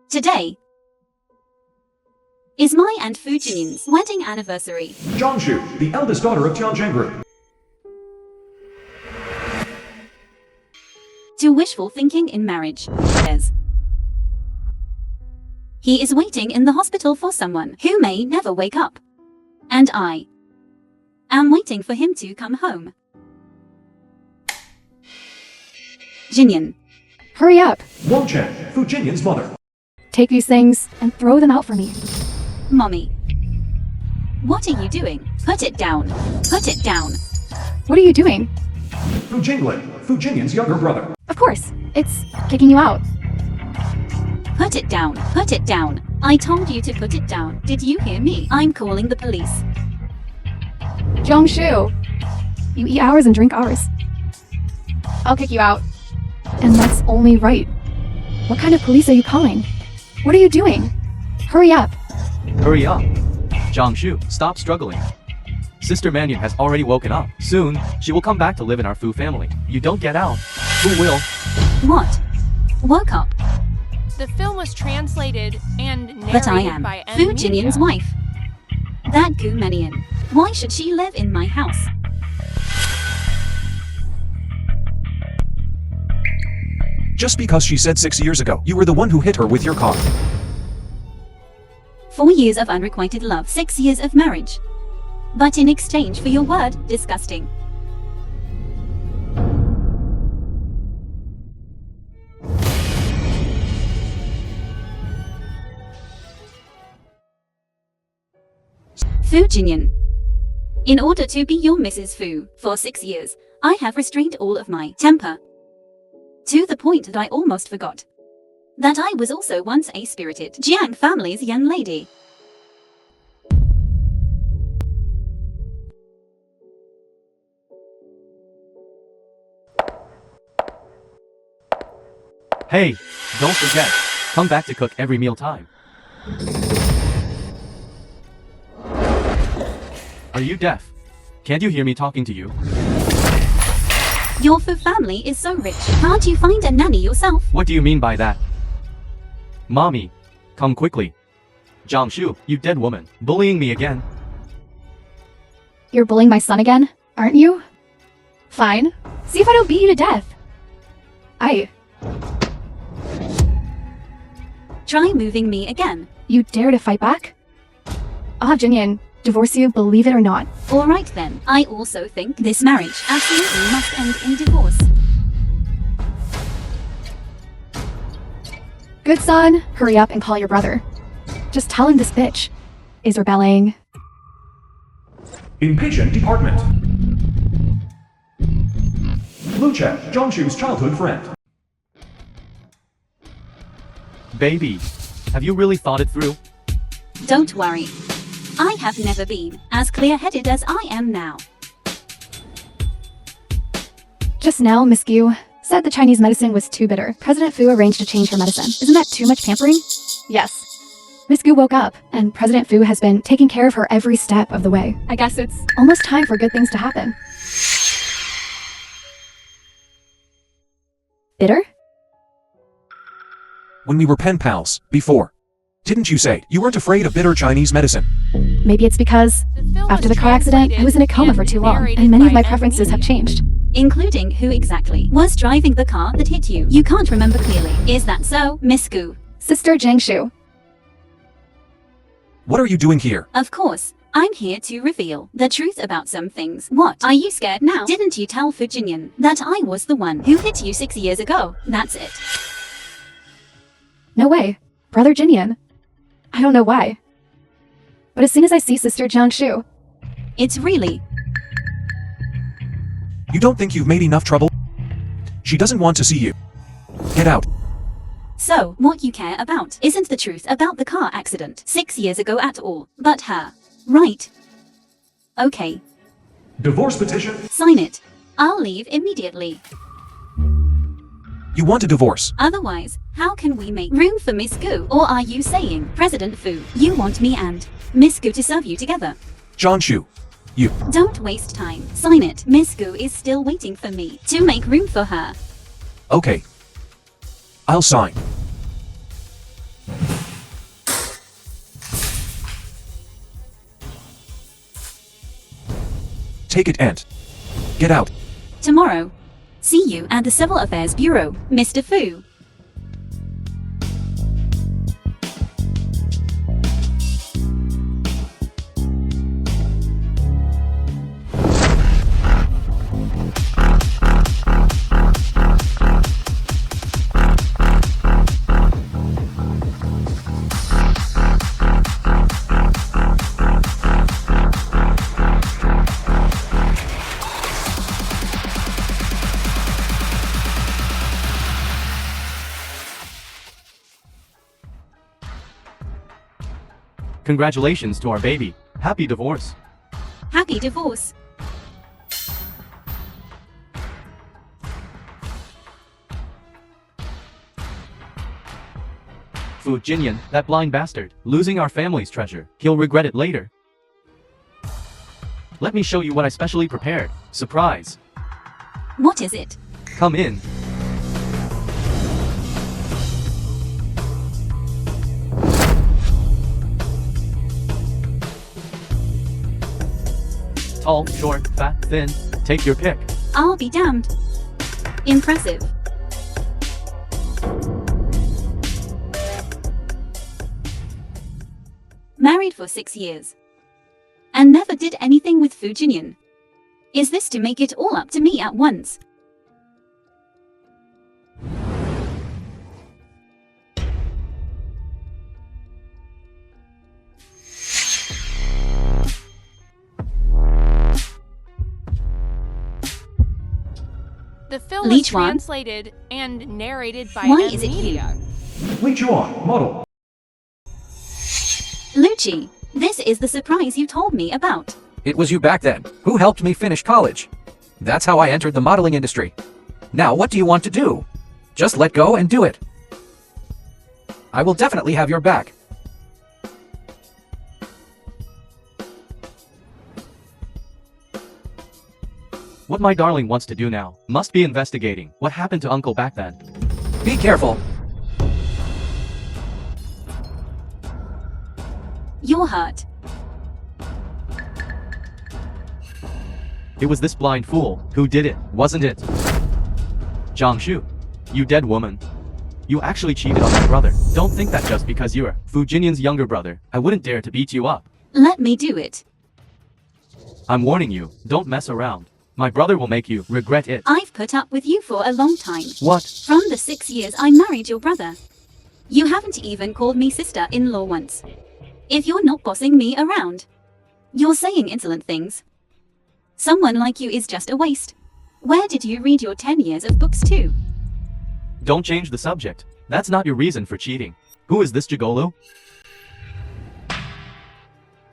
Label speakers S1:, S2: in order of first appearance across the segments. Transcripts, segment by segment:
S1: Today is my and Fu Jinyin's wedding anniversary.
S2: Jiangshu, the eldest daughter of Tianzhen Group.
S1: To wishful thinking in marriage. Says he is waiting in the hospital for someone who may never wake up. And I am waiting for him to come home. Jinyin.
S3: Hurry up.
S2: Wang Chen, Fu Jinyin's mother.
S3: Take these things and throw them out for me.
S1: Mommy. What are you doing? Put it down. Put it down.
S3: What are you doing?
S2: Fu Jinglin, Fu Jinyin's younger brother.
S3: Of course. It's kicking you out.
S1: Put it down. Put it down. I told you to put it down. Did you hear me? I'm calling the police.
S3: Jiangshu. You eat ours and drink ours. I'll kick you out. And that's only right. What kind of police are you calling? What are you doing? Hurry up.
S4: Hurry up. Jiangshu, stop struggling. Sister Mannion has already woken up. Soon, she will come back to live in our Fu family. You don't get out. Who will?
S1: What? Woke up.
S5: The film was translated and narrated
S1: But I am
S5: by
S1: Fu Jinyin's wife. That Gu Mannion. Why should she live in my house?
S2: Just because she said 6 years ago you were the one who hit her with your car.
S1: 4 years of unrequited love, 6 years of marriage. But in exchange for your word, disgusting. Fu Jinyin. In order to be your Mrs. Fu for 6 years, I have restrained all of my temper. To the point that I almost forgot that I was also once a spirited Jiang family's young lady.
S4: Hey, don't forget. Come back to cook every meal time. Are you deaf? Can't you hear me talking to you?
S1: Your Fu family is so rich. Can't you find a nanny yourself?
S4: What do you mean by that? Mommy, come quickly. Jiangshu, you dead woman, bullying me again.
S3: You're bullying my son again, aren't you? Fine. See if I don't beat you to death.
S1: Try moving me again.
S3: You dare to fight back? I'll have Jinyin divorce you, believe it or not.
S1: Alright then, I also think this marriage absolutely must end in divorce.
S3: Good son, hurry up and call your brother. Just tell him this bitch is rebelling.
S2: Inpatient department. Lu Chen, Jiangshu's childhood friend.
S4: Baby, have you really thought it through?
S1: Don't worry. I have never been as clear-headed as I am now.
S3: Just now, Miss Gu said the Chinese medicine was too bitter. President Fu arranged to change her medicine. Isn't that too much pampering? Yes. Miss Gu woke up, and President Fu has been taking care of her every step of the way. I guess it's almost time for good things to happen. Bitter?
S2: When we were pen pals, before. Didn't you say you weren't afraid of bitter Chinese medicine?
S3: Maybe it's because after the car accident, I was in a coma for too long, and many of my preferences have changed.
S1: Including who exactly was driving the car that hit you. You can't remember clearly. Is that so, Miss Gu?
S3: Sister Jiangshu.
S2: What are you doing here?
S1: Of course. I'm here to reveal the truth about some things. What? Are you scared now? Didn't you tell Fu Jinyin that I was the one who hit you 6 years ago? That's it.
S3: No way. Brother Jinyin. I don't know why. But as soon as I see Sister Jiangshu,
S1: It's really.
S2: You don't think you've made enough trouble? She doesn't want to see you. Get out.
S1: So, what you care about isn't the truth about the car accident 6 years ago at all, but her. Right. Okay.
S2: Divorce petition?
S1: Sign it. I'll leave immediately.
S2: You want a divorce?
S1: Otherwise, how can we make room for Miss Gu? Or are you saying, President Fu, you want me and Miss Gu to serve you together?
S2: Jiangshu, you.
S1: Don't waste time. Sign it. Miss Gu is still waiting for me to make room for her.
S2: Okay. I'll sign. take it and get out.
S1: Tomorrow. See you at the Civil Affairs Bureau, Mr. Fu.
S4: Congratulations to our baby. Happy divorce.
S1: Happy divorce.
S4: Fu Jinyan, that blind bastard, losing our family's treasure. He'll regret it later. Let me show you what I specially prepared. Surprise.
S1: What is it?
S4: Come in. Tall, short, fat, thin. Take your pick.
S1: I'll be damned. Impressive. Married for 6 years. And never did anything with Fu Jinyan. Is this to make it all up to me at once?
S5: The film
S1: Li
S5: was
S1: Chuan?
S5: translated and narrated by
S1: Why is it
S5: media.
S2: Li Chuan, model.
S1: Lucci, this is the surprise you told me about.
S6: It was you back then who helped me finish college. That's how I entered the modeling industry. Now what do you want to do? Just let go and do it. I will definitely have your back.
S4: What my darling wants to do now must be investigating what happened to Uncle back then.
S6: Be careful.
S1: You're hurt.
S4: It was this blind fool who did it, wasn't it? Jiangshu, you dead woman. You actually cheated on my brother. Don't think that just because you're Fu Jinyan's younger brother, I wouldn't dare to beat you up.
S1: Let me do it.
S4: I'm warning you, don't mess around. My brother will make you regret it.
S1: I've put up with you for a long time.
S4: What?
S1: From the 6 years I married your brother. You haven't even called me sister-in-law once. If you're not bossing me around, you're saying insolent things. Someone like you is just a waste. Where did you read your 10 years of books to?
S4: Don't change the subject. That's not your reason for cheating. Who is this gigolo?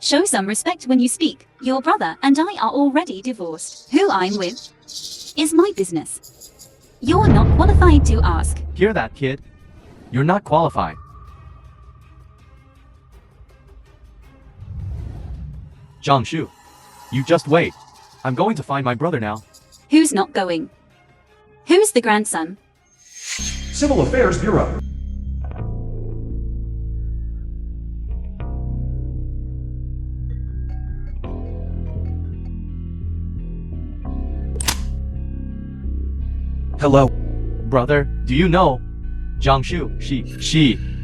S1: Show some respect when you speak. Your brother and I are already divorced. Who I'm with is my business. You're not qualified to ask.
S4: Hear that, kid? You're not qualified. Jiangshu, you just wait. I'm going to find my brother now.
S1: Who's not going? Who's the grandson?
S2: Civil Affairs Bureau. Hello.
S4: Brother, do you know? Jiangshu,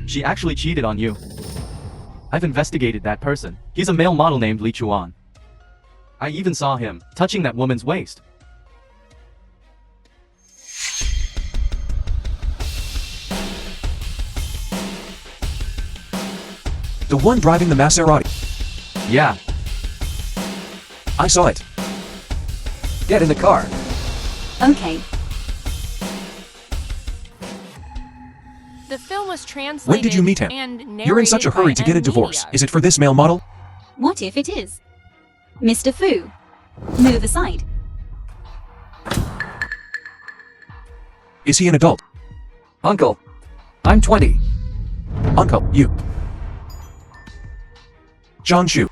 S4: she actually cheated on you. I've investigated that person. He's a male model named Li Chuan. I even saw him touching that woman's waist.
S2: The one driving the Maserati.
S4: Yeah,
S2: I saw it.
S6: Get in the car.
S1: Okay.
S5: The film was translated
S2: When did you meet him?
S5: and
S2: You're in such a
S5: narrated
S2: hurry
S5: by
S2: to get a divorce.
S5: media.
S2: Is it for this male model?
S1: What if it is? Mr. Fu, move aside.
S2: Is he an adult?
S6: Uncle, I'm 20.
S2: Uncle, you. Jiangshu.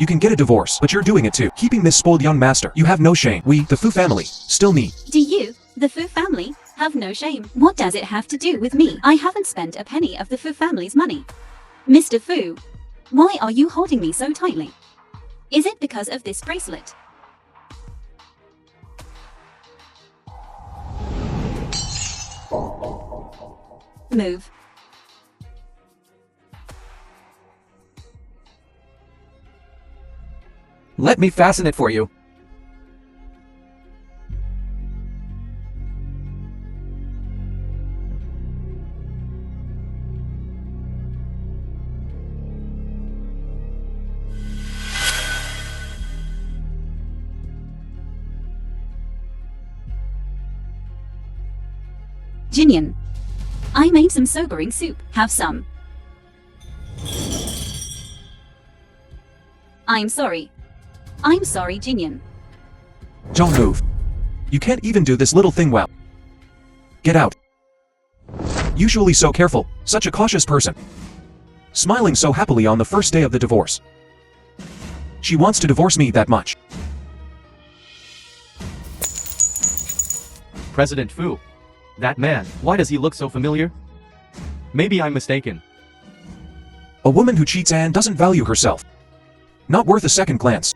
S2: You can get a divorce, but you're doing it too. Keeping this spoiled young master. You have no shame. We, the Fu family, still need.
S1: Do you, the Fu family, have no shame? What does it have to do with me? I haven't spent a penny of the Fu family's money. Mr. Fu, why are you holding me so tightly? Is it because of this bracelet? Move.
S6: Let me fasten it for you.
S1: Jinian. I made some sobering soup. Have some. I'm sorry. I'm sorry, Jinian.
S2: Don't move. You can't even do this little thing well. Get out. Usually so careful, such a cautious person. Smiling so happily on the first day of the divorce. She wants to divorce me that much.
S4: President Fu. That man, why does he look so familiar? Maybe I'm mistaken.
S2: A woman who cheats and doesn't value herself. Not worth a second glance.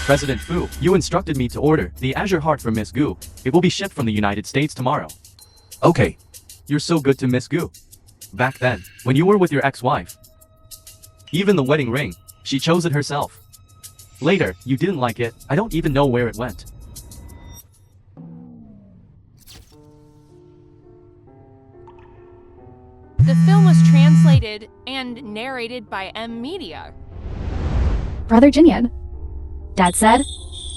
S4: President Fu, you instructed me to order the Azure Heart for Miss Gu. It will be shipped from the United States tomorrow.
S2: Okay.
S4: You're so good to Miss Gu. Back then, when you were with your ex-wife. Even the wedding ring, she chose it herself. Later, you didn't like it. I don't even know where it went.
S5: The film was translated and narrated by M Media.
S3: Brother Jinian. Dad said,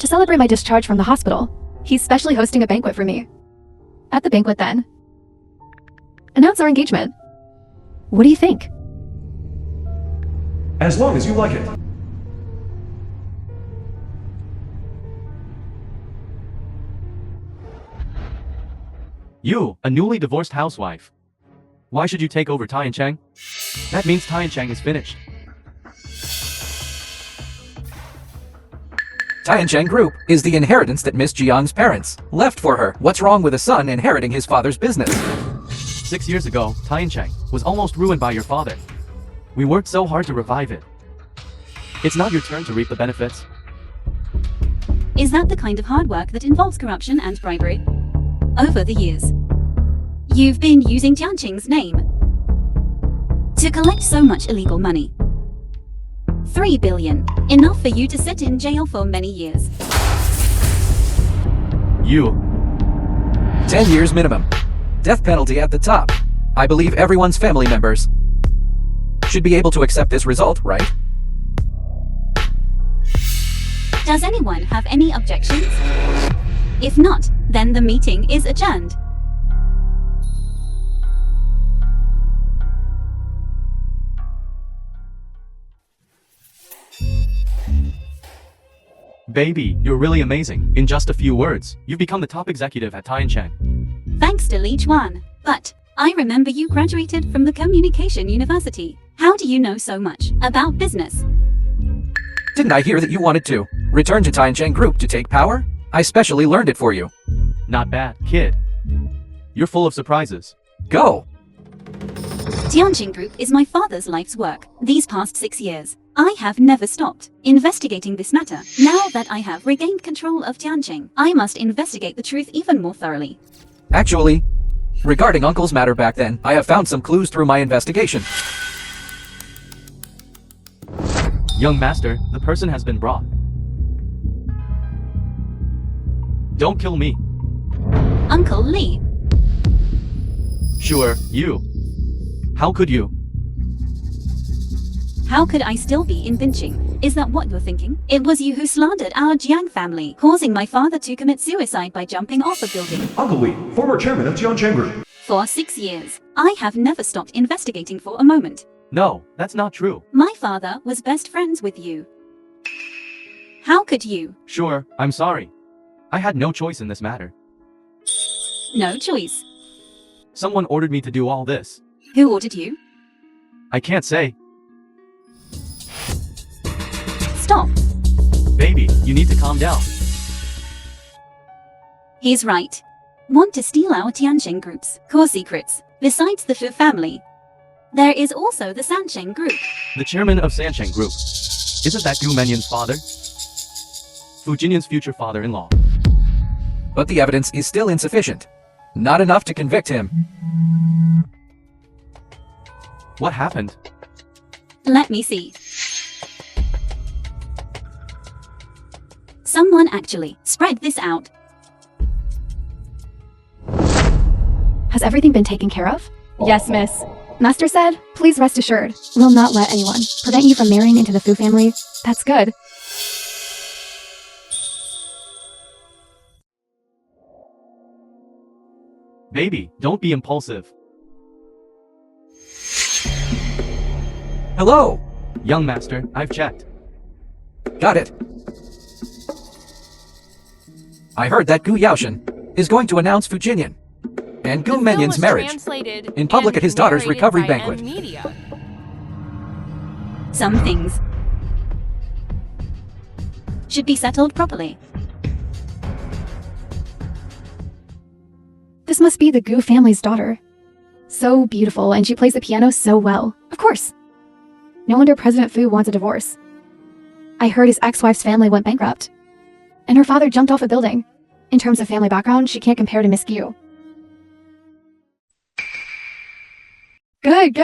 S3: to celebrate my discharge from the hospital, he's specially hosting a banquet for me. At the banquet then, announce our engagement. What do you think?
S2: As long as you like it.
S4: You, a newly divorced housewife. Why should you take over Tai and Chang? That means Tai and Chang is finished.
S6: Tai and Chang Group is the inheritance that Miss Jiang's parents left for her. What's wrong with a son inheriting his father's business?
S4: 6 years ago, Tai and Chang was almost ruined by your father. We worked so hard to revive it. It's not your turn to reap the benefits.
S1: Is that the kind of hard work that involves corruption and bribery? Over the years, you've been using Jianqing's name to collect so much illegal money. 3 billion, enough for you to sit in jail for many years.
S4: You.
S6: 10 years minimum. Death penalty at the top. I believe everyone's family members should be able to accept this result, right?
S1: Does anyone have any objections? If not, then the meeting is adjourned.
S4: Baby, you're really amazing. In just a few words, you've become the top executive at Tai and Chang.
S1: Thanks to Li Chuan. But I remember you graduated from the Communication University. How do you know so much about business?
S6: Didn't I hear that you wanted to return to Tai and Chang Group to take power? I specially learned it for you.
S4: Not bad, kid. You're full of surprises.
S6: Go!
S1: Tianjin Group is my father's life's work. These past 6 years, I have never stopped investigating this matter. Now that I have regained control of Tianjin, I must investigate the truth even more thoroughly.
S6: Actually, regarding Uncle's matter back then, I have found some clues through my investigation.
S4: Young master, the person has been brought. Don't kill me.
S1: Uncle Lee.
S4: Sure, you. How could you?
S1: How could I still be in Binching? Is that what you're thinking? It was you who slandered our Jiang family, causing my father to commit suicide by jumping off a building.
S2: Uncle Lee, former chairman of Jiangcheng Group.
S1: For 6 years, I have never stopped investigating for a moment.
S4: No, that's not true.
S1: My father was best friends with you. How could you?
S4: Sure, I'm sorry. I had no choice in this matter.
S1: No choice.
S4: Someone ordered me to do all this.
S1: Who ordered you?
S4: I can't say.
S1: Stop.
S4: Baby, you need to calm down.
S1: He's right. Want to steal our Tianjin Group's core secrets. Besides the Fu family, there is also the Sancheng Group.
S4: The chairman of Sancheng Group. Isn't that Gu Menyan's father? Fu Jinyan's future father-in-law.
S6: But the evidence is still insufficient. Not enough to convict him.
S4: What happened?
S1: Let me see. Someone actually spread this out.
S3: Has everything been taken care of? Yes, miss. Master said, please rest assured, we'll not let anyone prevent you from marrying into the Fu family. That's good.
S4: Baby, don't be impulsive.
S6: Hello!
S4: Young master, I've checked.
S6: Got it. I heard that Gu Yaoshan is going to announce Fu Jinyan and Gu Menyan's marriage in public at his daughter's recovery banquet.
S1: Some things should be settled properly.
S3: This must be the Gu family's daughter. So beautiful, and she plays the piano so well. Of course. No wonder President Fu wants a divorce. I heard his ex-wife's family went bankrupt. And her father jumped off a building. In terms of family background, she can't compare to Miss Gu. Good.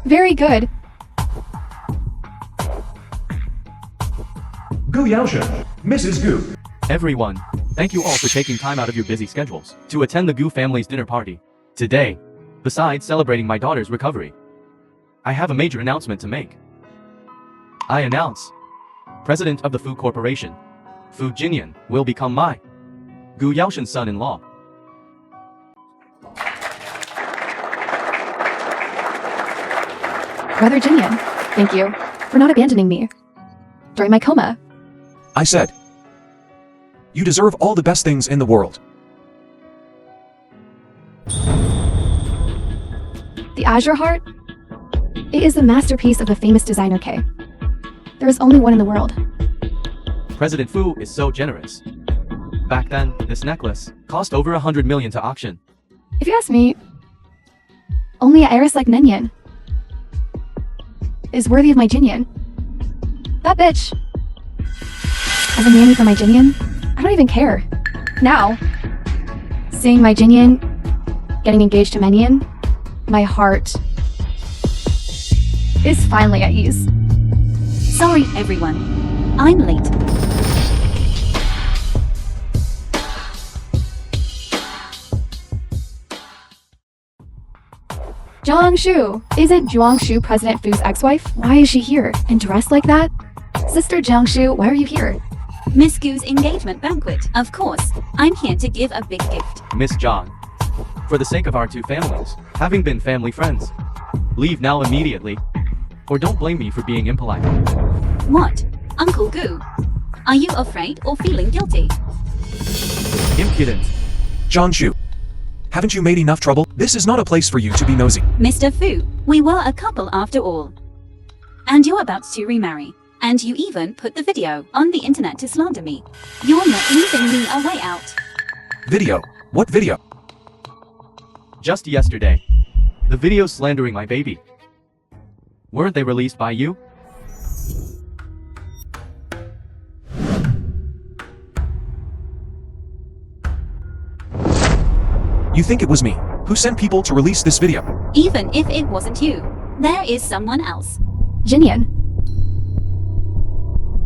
S3: Very good.
S2: Gu Yaoshan, Mrs. Gu.
S4: Everyone, thank you all for taking time out of your busy schedules to attend the Gu family's dinner party today. Besides celebrating my daughter's recovery, I have a major announcement to make. I announce, President of the Fu Corporation, Fu Jinyan, will become my Gu Yaoshan's son-in-law.
S3: Brother Jinyan, thank you for not abandoning me during my coma.
S2: I said, you deserve all the best things in the world.
S3: The Azure Heart? It is the masterpiece of the famous designer K. There is only one in the world.
S4: President Fu is so generous. Back then, this necklace cost over 100 million to auction.
S3: If you ask me, only a heiress like Nenyan is worthy of my Jinyan. That bitch. As a nanny for my Jinyan, I don't even care. Now, seeing my Jinyan getting engaged to Menyan, my heart is finally at ease.
S1: Sorry, everyone. I'm late.
S3: Jiangshu! Isn't Jiangshu President Fu's ex-wife? Why is she here and dressed like that? Sister Jiangshu, why are you here?
S1: Miss Gu's engagement banquet. Of course, I'm here to give a big gift.
S4: Miss Zhang, for the sake of our two families, having been family friends, leave now immediately, or don't blame me for being impolite.
S1: What? Uncle Gu? Are you afraid or feeling guilty?
S4: Impudent.
S2: Jiangshu, haven't you made enough trouble? This is not a place for you to be nosy.
S1: Mr. Fu, we were a couple after all. And you're about to remarry. And you even put the video on the internet to slander me. You're not leaving me a way out.
S2: Video? What video?
S4: Just yesterday, the videos slandering my baby. Weren't they released by you?
S2: You think it was me who sent people to release this video?
S1: Even if it wasn't you, there is someone else.
S3: Jinyan.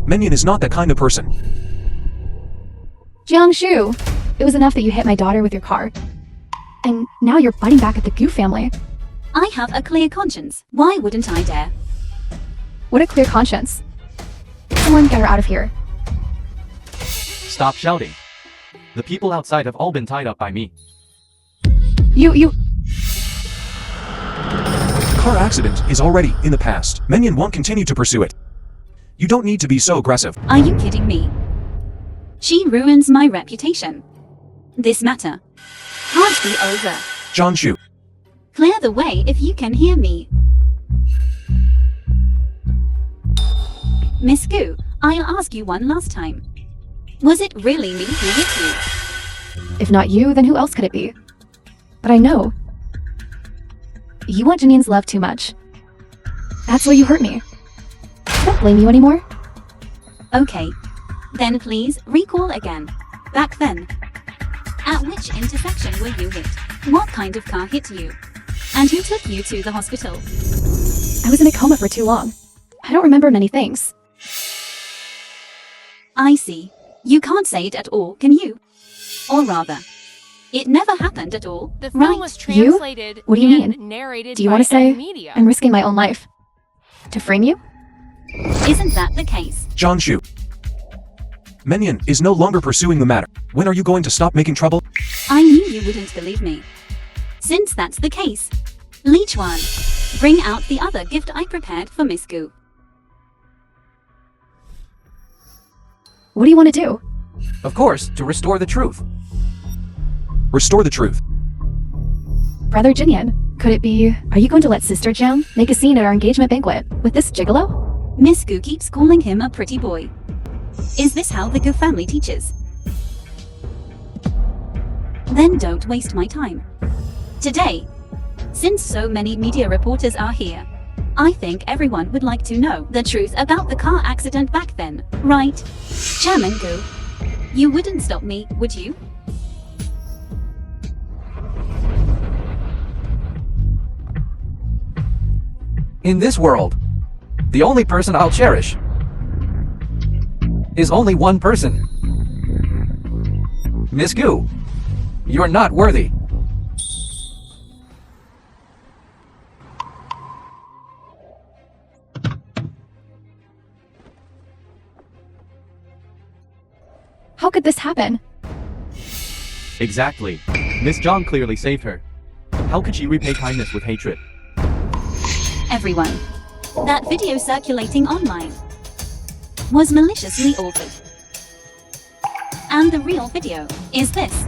S2: Menyan is not that kind of person.
S3: Jiangshu, it was enough that you hit my daughter with your car. And now you're biting back at the Gu family.
S1: I have a clear conscience. Why wouldn't I dare?
S3: What a clear conscience. Someone get her out of here.
S4: Stop shouting. The people outside have all been tied up by me.
S3: You.
S2: The car accident is already in the past. Menyan won't continue to pursue it. You don't need to be so aggressive.
S1: Are you kidding me? She ruins my reputation. This matter can't be over.
S2: Jiangshu,
S1: Clear the way if you can hear me. Miss Gu, I'll ask you one last time. Was it really me who hit you?
S3: If not you, then who else could it be? But I know. You want Jinyan's love too much. That's why you hurt me. I don't blame you anymore.
S1: Okay. Then please recall again. back then? At which intersection were you hit? What kind of car hit you? And who took you to the hospital?
S3: I was in a coma for too long. I don't remember many things.
S1: I see. You can't say it at all, can you? Or rather, it never happened at all,
S5: The film
S1: right?
S5: was translated
S3: What do you
S5: and
S3: mean?
S5: narrated
S3: Do you
S5: by
S3: want to say
S5: media.
S3: I'm risking my own life? To frame you?
S1: Isn't that the case?
S2: Jiangshu. Menyan is no longer pursuing the matter. When are you going to stop making trouble?
S1: I knew you wouldn't believe me. Since that's the case, Li Chuan, bring out the other gift I prepared for Miss Gu.
S3: What do you want to do?
S6: Of course, to restore the truth.
S2: Restore the truth.
S3: Brother Jinyan, could it be... Are you going to let Sister Jiang make a scene at our engagement banquet with this gigolo?
S1: Miss Gu keeps calling him a pretty boy. Is this how the Gu family teaches? Then don't waste my time. Today, since so many media reporters are here, I think everyone would like to know the truth about the car accident back then, right? Chairman Gu, you wouldn't stop me, would you?
S6: In this world, the only person I'll cherish is only one person. Miss Gu, you're not worthy.
S3: How could this happen?
S4: Exactly. Miss Zhang clearly saved her. How could she repay kindness with hatred?
S1: Everyone, that video circulating online was maliciously altered. And the real video is this.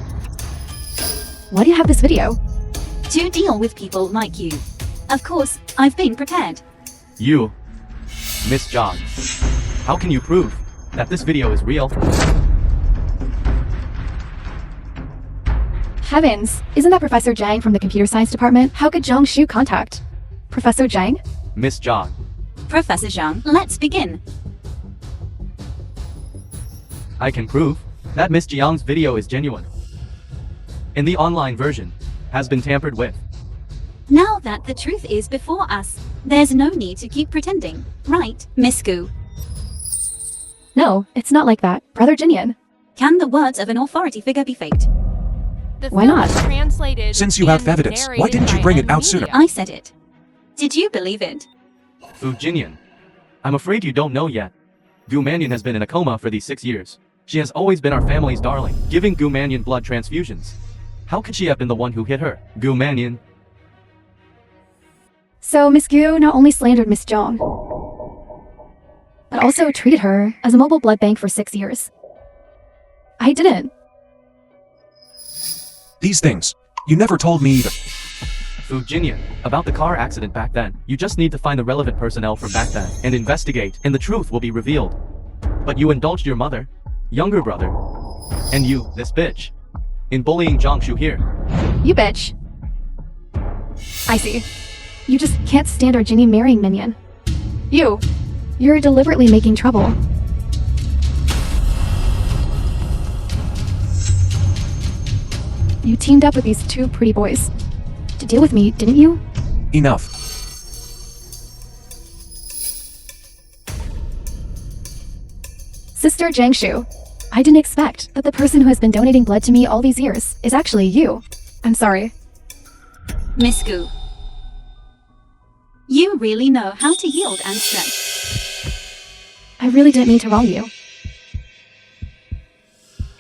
S3: Why do you have this video?
S1: To deal with people like you. Of course, I've been prepared.
S4: You, Miss Zhang, how can you prove that this video is real?
S3: Heavens, isn't that Professor Zhang from the computer science department? How could Jiangshu contact Professor Zhang?
S4: Miss Zhang,
S1: Professor Zhang, let's begin.
S4: I can prove that Miss Jiang's video is genuine. And the online version has been tampered with.
S1: Now that the truth is before us, there's no need to keep pretending, right, Miss Gu?
S3: No, it's not like that. Brother Jinyan.
S1: Can the words of an authority figure be faked?
S5: The
S3: Why
S5: film
S3: not?
S5: was translated
S2: Since you have
S5: and
S2: evidence, why
S5: narrated
S2: didn't you
S5: by
S2: bring it out
S5: media.
S2: sooner?
S1: I said it. Did you believe it?
S4: Fu Jinyan, I'm afraid you don't know yet. Gu Mannion has been in a coma for these 6 years. She has always been our family's darling, giving Gu Mannion blood transfusions. How could she have been the one who hit her? Gu Mannion.
S3: So Miss Gu not only slandered Miss Zhang, but also treated her as a mobile blood bank for 6 years. I didn't.
S2: These things. You never told me either.
S4: Fu Jinyan, about the car accident back then, you just need to find the relevant personnel from back then and investigate, and the truth will be revealed. But you indulged your mother, younger brother, and you, this bitch, in bullying Jiangshu here.
S3: You bitch. I see. You just can't stand our Ginny marrying minion. You're deliberately making trouble. You teamed up with these two pretty boys to deal with me, didn't you?
S2: Enough.
S3: Sister Jiangshu, I didn't expect that the person who has been donating blood to me all these years is actually you. I'm sorry.
S1: Miss Gu. You really know how to yield and stretch.
S3: I really didn't mean to wrong you.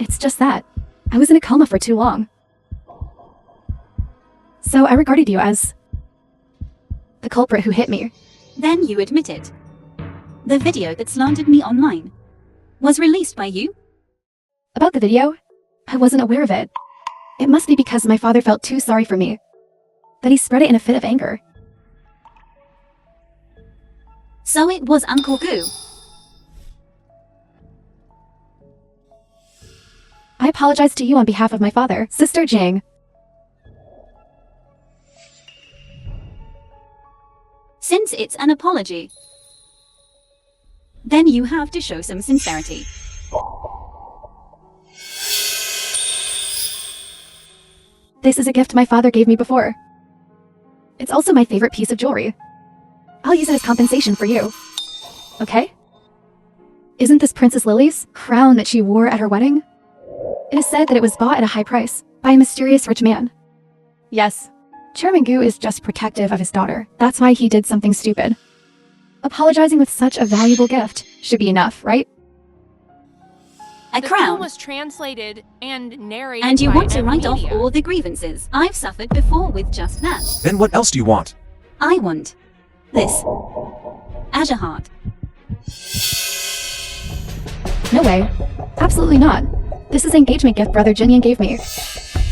S3: It's just that I was in a coma for too long. So I regarded you as the culprit who hit me.
S1: Then you admit it. The video that slandered me online was released by you?
S3: About the video, I wasn't aware of it. It must be because my father felt too sorry for me, that he spread it in a fit of anger.
S1: So it was Uncle Gu.
S3: I apologize to you on behalf of my father, Sister Jiang.
S1: Since it's an apology, then you have to show some sincerity.
S3: This is a gift my father gave me before. It's also my favorite piece of jewelry. I'll use it as compensation for you. Okay? Isn't this Princess Lily's crown that she wore at her wedding? It is said that it was bought at a high price by a mysterious rich man. Yes, Chairman Gu is just protective of his daughter. That's why he did something stupid. Apologizing with such a valuable gift should be enough, right?
S1: A
S5: The
S1: crown.
S5: film was translated and narrated
S1: And you
S5: by
S1: want to
S5: M
S1: write off
S5: Media.
S1: all the grievances I've suffered before with just that.
S2: Then what else do you want?
S1: I want this. Azure heart.
S3: No way. Absolutely not. This is the engagement gift Brother Jinyan gave me.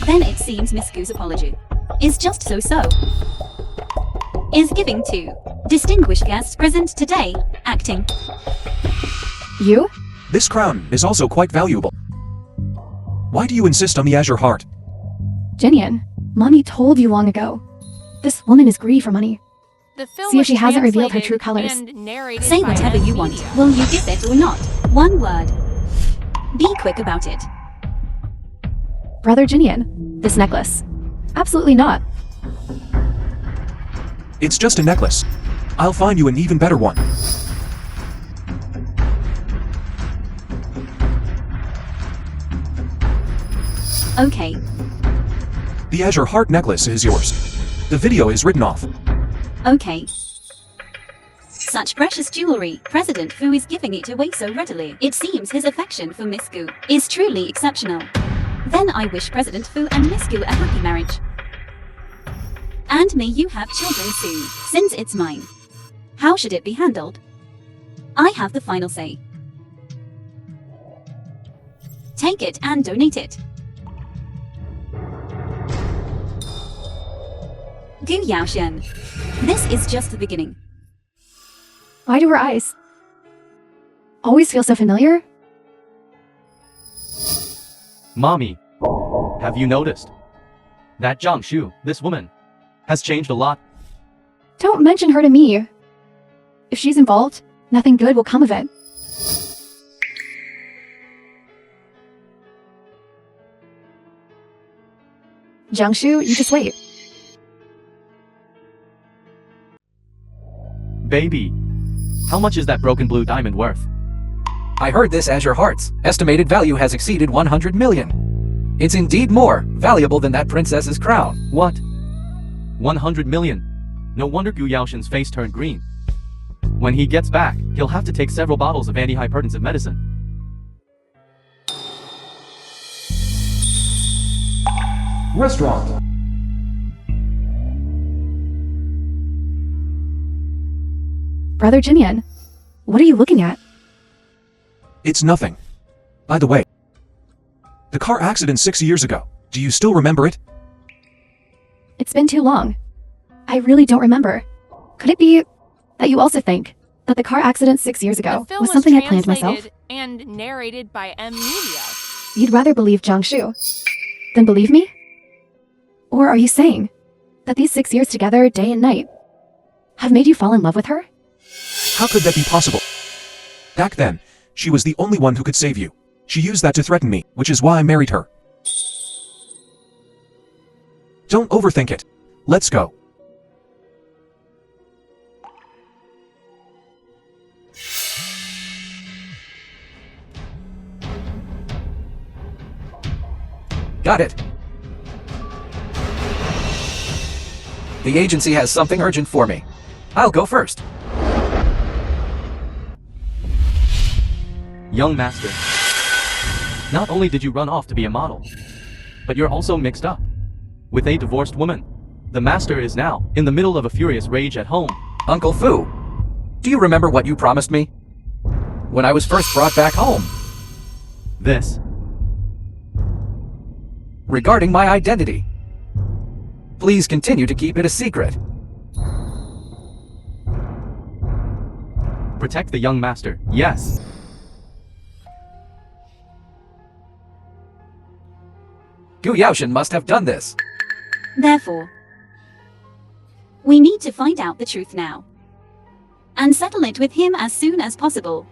S1: Then it seems Miss Gu's apology is just so-so. Is giving to distinguished guests present today, acting.
S3: You?
S2: This crown is also quite valuable. Why do you insist on the azure heart?
S3: Jinyan, Mommy told you long ago. This woman is greedy for money.
S5: The film
S3: See if
S5: was
S3: she hasn't revealed her true
S5: translated
S3: colors.
S5: and narrated
S1: Say
S5: by
S1: whatever
S5: M
S1: you want.
S5: Media.
S1: Will you give it or not? One word. Be quick about it.
S3: Brother Jinyan, this necklace. Absolutely not.
S2: It's just a necklace. I'll find you an even better one.
S1: Okay.
S2: The azure heart necklace is yours. The video is written off.
S1: Okay. Such precious jewelry. President Fu is giving it away so readily. It seems his affection for Miss Gu is truly exceptional. Then I wish President Fu and Miss Gu a happy marriage. And may you have children soon, since it's mine. How should it be handled? I have the final say. Take it and donate it. Gu Yaoxian. This is just the beginning.
S3: Why do her eyes always feel so familiar?
S4: Mommy, have you noticed that Zhang Shu, this woman, has changed a lot?
S3: Don't mention her to me. If she's involved, nothing good will come of it. Jiangshu, you just wait.
S4: Baby, how much is that broken blue diamond worth?
S6: I heard this azure heart's estimated value has exceeded 100 million. It's indeed more valuable than that princess's crown.
S4: What? 100 million? No wonder Gu Yaoxian's face turned green. When he gets back, he'll have to take several bottles of antihypertensive medicine.
S2: Restaurant.
S3: Brother Jinyan, what are you looking at?
S2: It's nothing. By the way, the car accident 6 years ago, do you still remember it?
S3: It's been too long. I really don't remember. Could it be that you also think that the car accident 6 years ago
S5: The film
S3: was something I planned
S5: translated
S3: myself?
S5: and narrated by M Media.
S3: You'd rather believe Jiangshu than believe me? Or are you saying that these 6 years together, day and night, have made you fall in love with her?
S2: How could that be possible? Back then, she was the only one who could save you. She used that to threaten me, which is why I married her. Don't overthink it. Let's go.
S6: Got it. The agency has something urgent for me. I'll go first.
S4: Young master, not only did you run off to be a model, but you're also mixed up with a divorced woman. The master is now in the middle of a furious rage at home.
S6: Uncle Fu, do you remember what you promised me when I was first brought back home?
S4: This,
S6: Regarding my identity. Please continue to keep it a secret.
S4: protect the young master, yes.
S6: Gu Yaoxian must have done this.
S1: Therefore, we need to find out the truth now and settle it with him as soon as possible.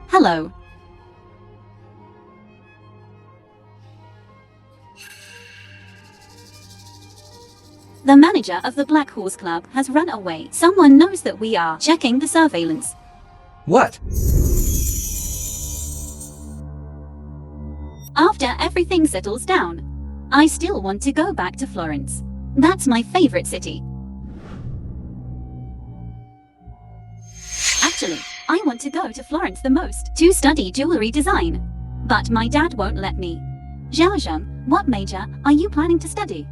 S1: Hello. The manager of the Black Horse Club has run away. Someone knows that we are checking the surveillance.
S6: What?
S1: After everything settles down, I still want to go back to Florence. That's my favorite city. Actually, I want to go to Florence the most to study jewelry design. But my dad won't let me. Xiaozheng, what major are you planning to study?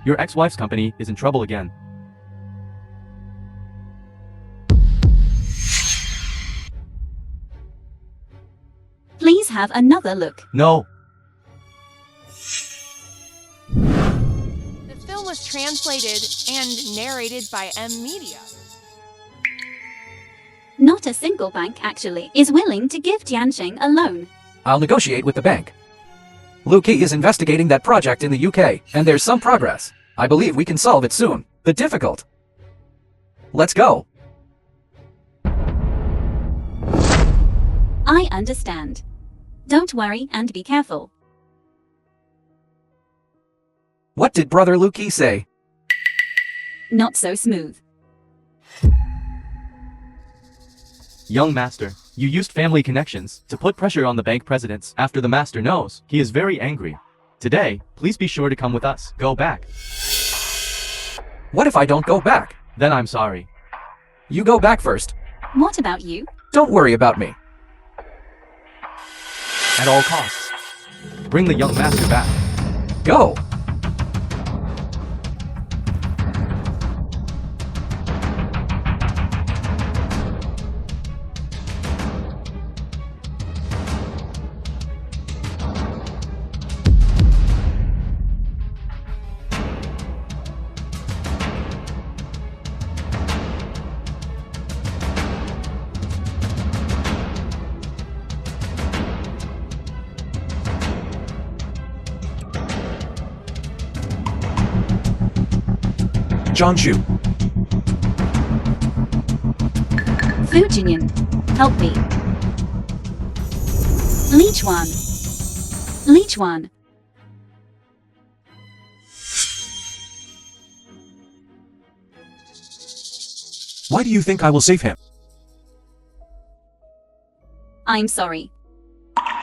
S4: Your ex-wife's company is in trouble again.
S1: Please have another look.
S4: No.
S5: The film was translated and narrated by M Media.
S1: Not a single bank actually is willing to give Tiansheng a loan.
S6: I'll negotiate with the bank. Lu Qi is investigating that project in the UK, and there's some progress. I believe we can solve it soon. But difficult. Let's go.
S1: I understand. Don't worry and be careful.
S6: What did Brother Lu Qi say?
S1: Not so smooth.
S4: Young master, you used family connections to put pressure on the bank presidents. After the master knows, he is very angry. Today, please be sure to come with us. Go back.
S6: What if I don't go back?
S4: Then I'm sorry.
S6: You go back first.
S1: What about you?
S6: Don't worry about me.
S4: At all costs. Bring the young master back.
S6: Go.
S2: John Chu.
S1: Fu Jinyan, help me. Li Chuan. Li Chuan.
S2: Why do you think I will save him?
S1: I'm sorry.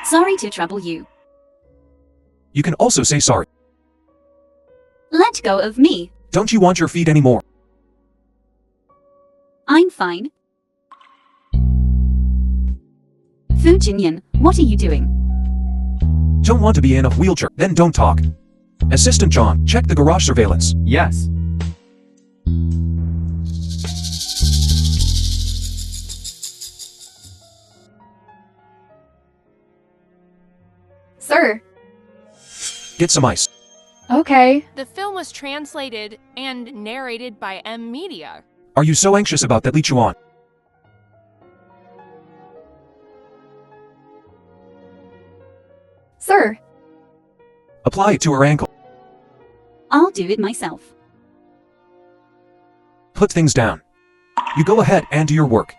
S1: Sorry to trouble you.
S2: You can also say sorry.
S1: Let go of me.
S2: Don't you want your feet anymore?
S1: I'm fine. Fu Jinyan, what are you doing?
S2: Don't want to be in a wheelchair? Then don't talk. Assistant John, check the garage surveillance.
S4: Yes.
S3: Sir.
S2: Get some ice.
S3: Okay.
S5: The film was translated and narrated by M Media.
S2: Are you so anxious about that Li Chuan?
S3: Sir.
S2: Apply it to her ankle.
S1: I'll do it myself.
S2: Put things down. You go ahead and do your work.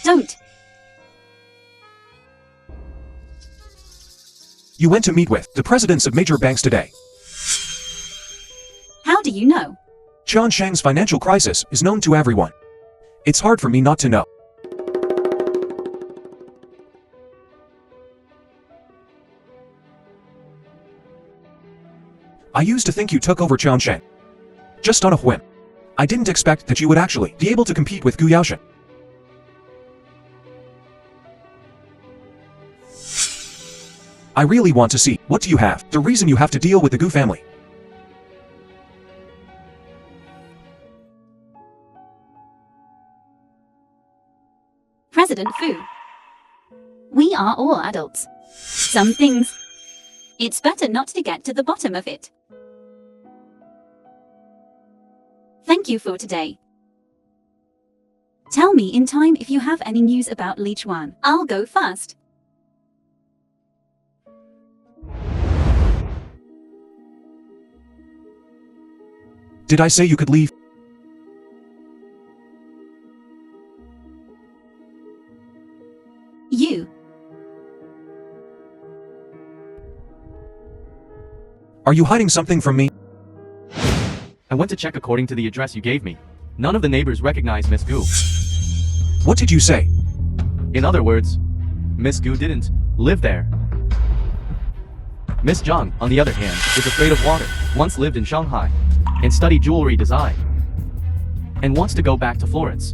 S1: Don't.
S2: You went to meet with the presidents of major banks today.
S1: How do you know?
S2: Tiansheng's financial crisis is known to everyone. It's hard for me not to know. I used to think you took over Tiansheng. Just on a whim. I didn't expect that you would actually be able to compete with Gu Yaoshen. I really want to see, what do you have, the reason you have to deal with the Gu family.
S1: President Fu. We are all adults. Some things. It's better not to get to the bottom of it. Thank you for today. Tell me in time if you have any news about Li Chuan. I'll go first.
S2: Did I say you could leave? Are you hiding something from me?
S4: I went to check according to the address you gave me. None of the neighbors recognize Miss Gu.
S2: What did you say?
S4: In other words, Miss Gu didn't live there. Miss Zhang, on the other hand, is afraid of water, once lived in Shanghai, and studied jewelry design, and wants to go back to Florence.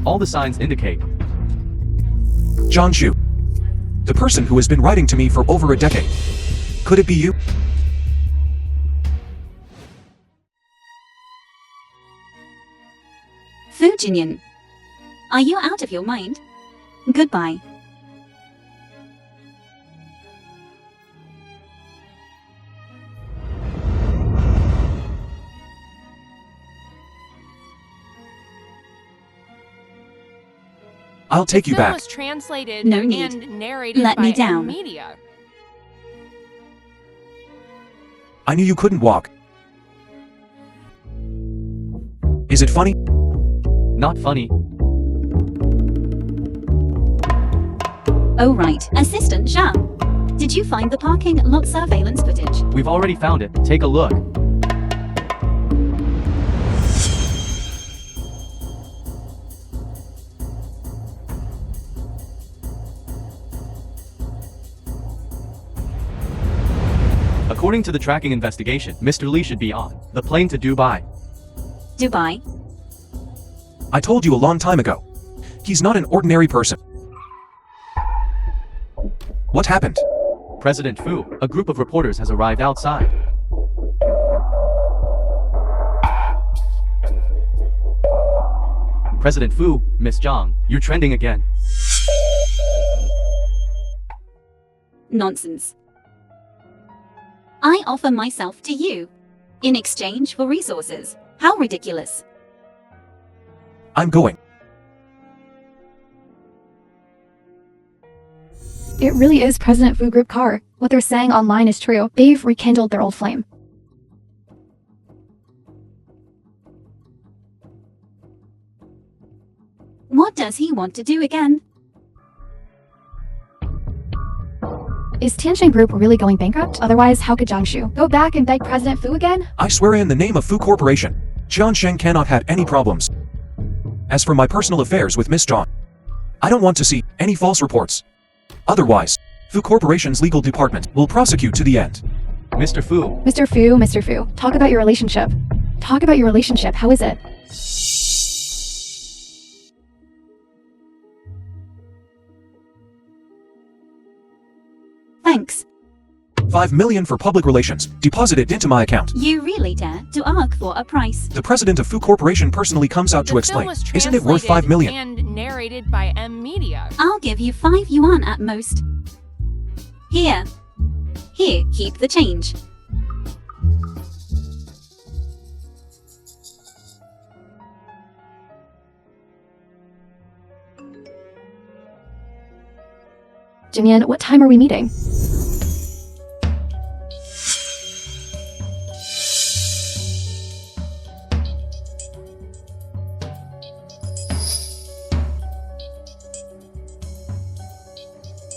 S4: All the signs indicate.
S2: Zhang Shu. The person who has been writing to me for over a decade. Could it be you?
S1: Fu Jinian. Are you out of your mind? Goodbye.
S2: I'll take you
S5: Film
S2: back.
S5: was translated
S1: No need.
S5: and narrated
S1: Let
S5: by
S1: me down.
S5: Media.
S2: I knew you couldn't walk. Is it funny?
S4: Not funny.
S1: Oh right, Assistant Zhang. Did you find the parking lot surveillance footage?
S4: We've already found it. Take a look. According to the tracking investigation, Mr. Lee should be on the plane to Dubai.
S1: Dubai?
S2: I told you a long time ago. He's not an ordinary person. What happened?
S4: President Fu, a group of reporters has arrived outside. President Fu, Miss Zhang, you're trending again.
S1: Nonsense. I offer myself to you in exchange for resources. How ridiculous.
S2: I'm going.
S3: It really is President Fu Group car. What they're saying online is true. They've rekindled their old flame.
S1: What does he want to do again?
S3: Is Tianjin Group really going bankrupt? Otherwise, how could Jiangshu go back and beg President Fu again?
S2: I swear in the name of Fu Corporation, Jiansheng cannot have any problems. As for my personal affairs with Miss Zhang, I don't want to see any false reports. Otherwise, Fu Corporation's legal department will prosecute to the end.
S4: Mr. Fu,
S3: Mr. Fu, talk about your relationship. Talk about your relationship, how is it?
S1: Thanks.
S2: 5 million for public relations, deposited into my account.
S1: You really dare to ask for a price?
S2: The president of Fu Corporation personally comes out to
S5: The film
S2: explain.
S5: was
S2: Isn't it worth 5 million?
S5: translated and narrated by Media.
S1: I'll give you 5 yuan at most. Here. Here, keep the change.
S3: Jinian, what time are we meeting?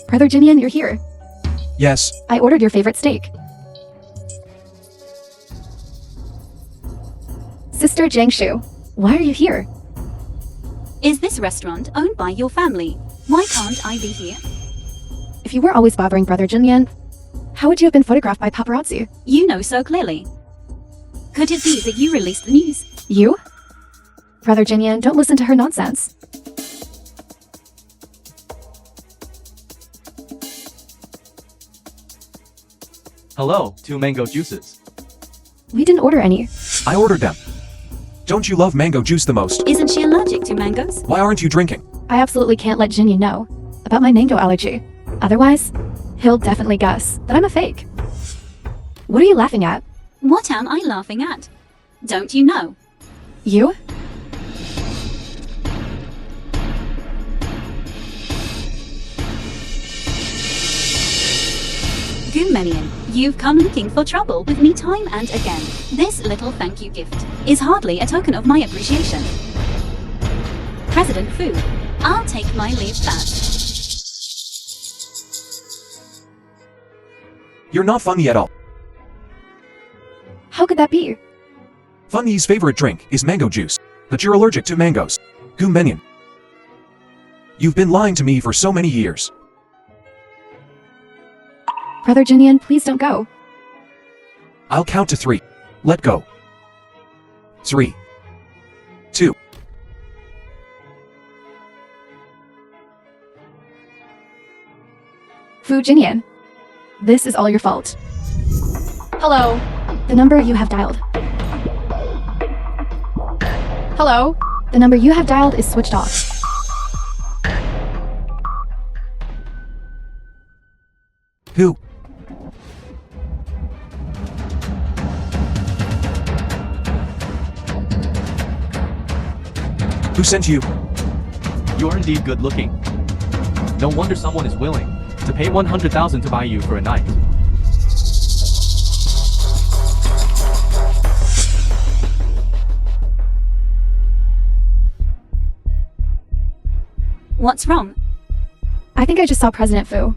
S3: Brother Jinian, you're here.
S2: Yes,
S3: I ordered your favorite steak. Sister Jiangshu, why are you here?
S1: Is this restaurant owned by your family? Why can't I be here?
S3: If you were always bothering Brother Jinian, how would you have been photographed by paparazzi?
S1: You know so clearly. Could it be that you released the news?
S3: You? Brother Jinian, don't listen to her nonsense.
S4: hello, 2 mango juices.
S3: We didn't order any.
S2: I ordered them. Don't you love mango juice the most?
S1: Isn't she allergic to mangoes?
S2: Why aren't you drinking?
S3: I absolutely can't let Jinian know about my mango allergy. Otherwise, he'll definitely guess that I'm a fake. What are you laughing at?
S1: What am I laughing at? Don't you know?
S3: You?
S1: Goomenian, you've come looking for trouble with me time and again. This little thank you gift is hardly a token of my appreciation. President Fu, I'll take my leave first.
S2: You're not funny at all.
S3: that be?
S2: Funny's favorite drink is mango juice, but you're allergic to mangoes. Gumenian. You've been lying to me for so many years.
S3: Brother Jinian, please don't go.
S2: I'll count to 3. Let go. 3, 2.
S3: Fu Jinian, this is all your fault. Hello. The number you have dialed. Hello. The number you have dialed is switched off.
S2: Who? Who sent you?
S4: You're indeed good looking. No wonder someone is willing to pay 100,000 to buy you for a night.
S1: What's wrong?
S3: I think I just saw President Fu.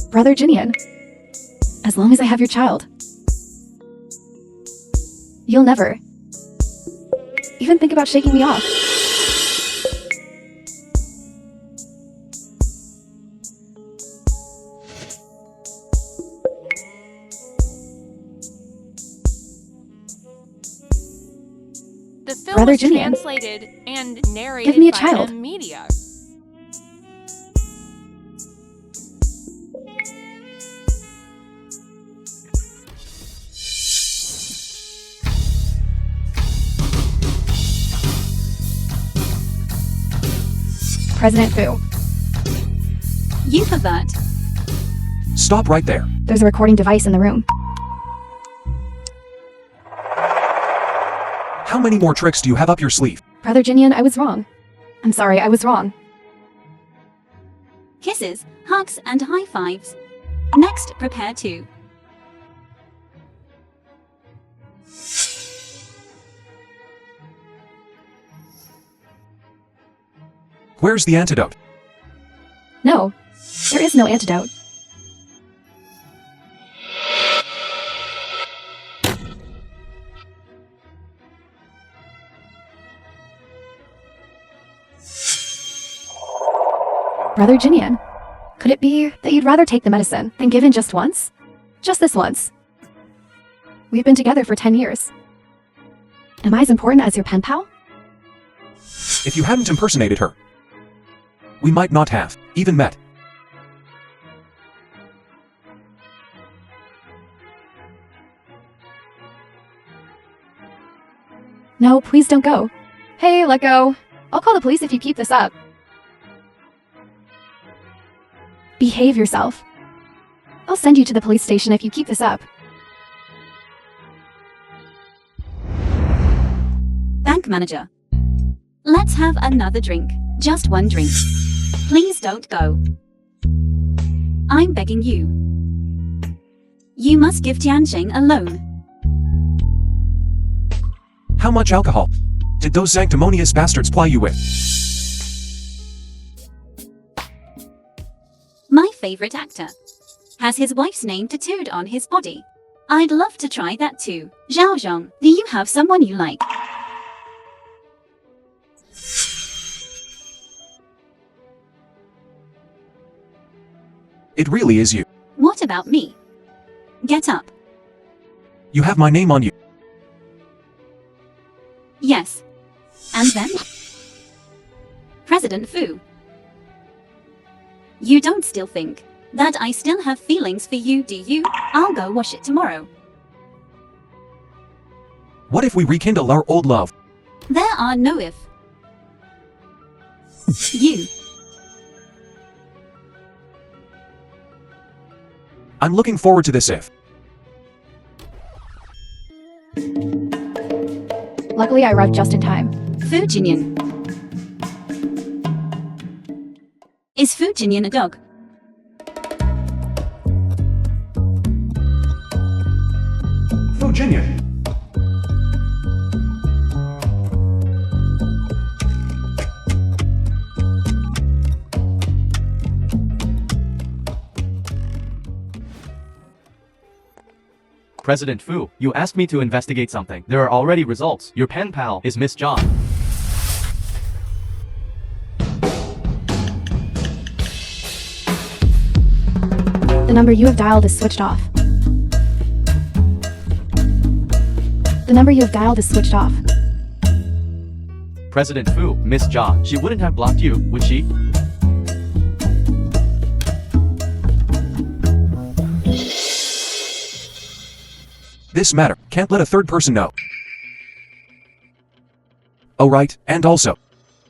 S3: Brother Jinian, as long as I have your child, you'll never even think about shaking me off.
S5: The film
S3: Brother
S5: was
S3: Jinian,
S5: translated and narrated
S3: give me a
S5: by
S3: child.
S5: M Media.
S3: President Fu,
S1: You pervert.
S2: Stop right there.
S3: there's a recording device in the room.
S2: How many more tricks do you have up your sleeve?
S3: Brother Jinian, I was wrong. I'm sorry, I was wrong.
S1: Kisses, hugs, and high fives. Next, prepare to.
S2: Where's the antidote?
S3: No, there is no antidote. Brother Jinian, could it be that you'd rather take the medicine than give in just once? Just this once. We've been together for 10 years. Am I as important as your pen pal?
S2: If you hadn't impersonated her, we might not have even met.
S3: No, please don't go. Hey, let go. I'll call the police if you keep this up. Behave yourself. I'll send you to the police station if you keep this up.
S1: Bank manager. Let's have another drink. Just one drink. Please don't go. I'm begging you. You must give Tianjing a loan.
S2: How much alcohol did those sanctimonious bastards ply you with?
S1: My favorite actor has his wife's name tattooed on his body. I'd love to try that too. Zhao Zhong, do you have someone you like?
S2: It really is you.
S1: What about me? Get up.
S2: You have my name on you.
S1: Yes. And then? President Fu. You don't still think that I still have feelings for you, do you? I'll go wash it tomorrow.
S2: What if we rekindle our old love?
S1: There are no if. You.
S2: I'm looking forward to this if.
S3: Luckily, I arrived just in time.
S1: Fu Jinian. Is Fu Jinian a dog?
S2: Virginia.
S4: President Fu, you asked me to investigate something. There are already results. Your pen pal is Miss John.
S3: The number you have dialed is switched off. The number you have dialed is switched off.
S4: President Fu, Miss John, she wouldn't have blocked you, would she?
S2: This matter can't let a third person know. Oh right, and also,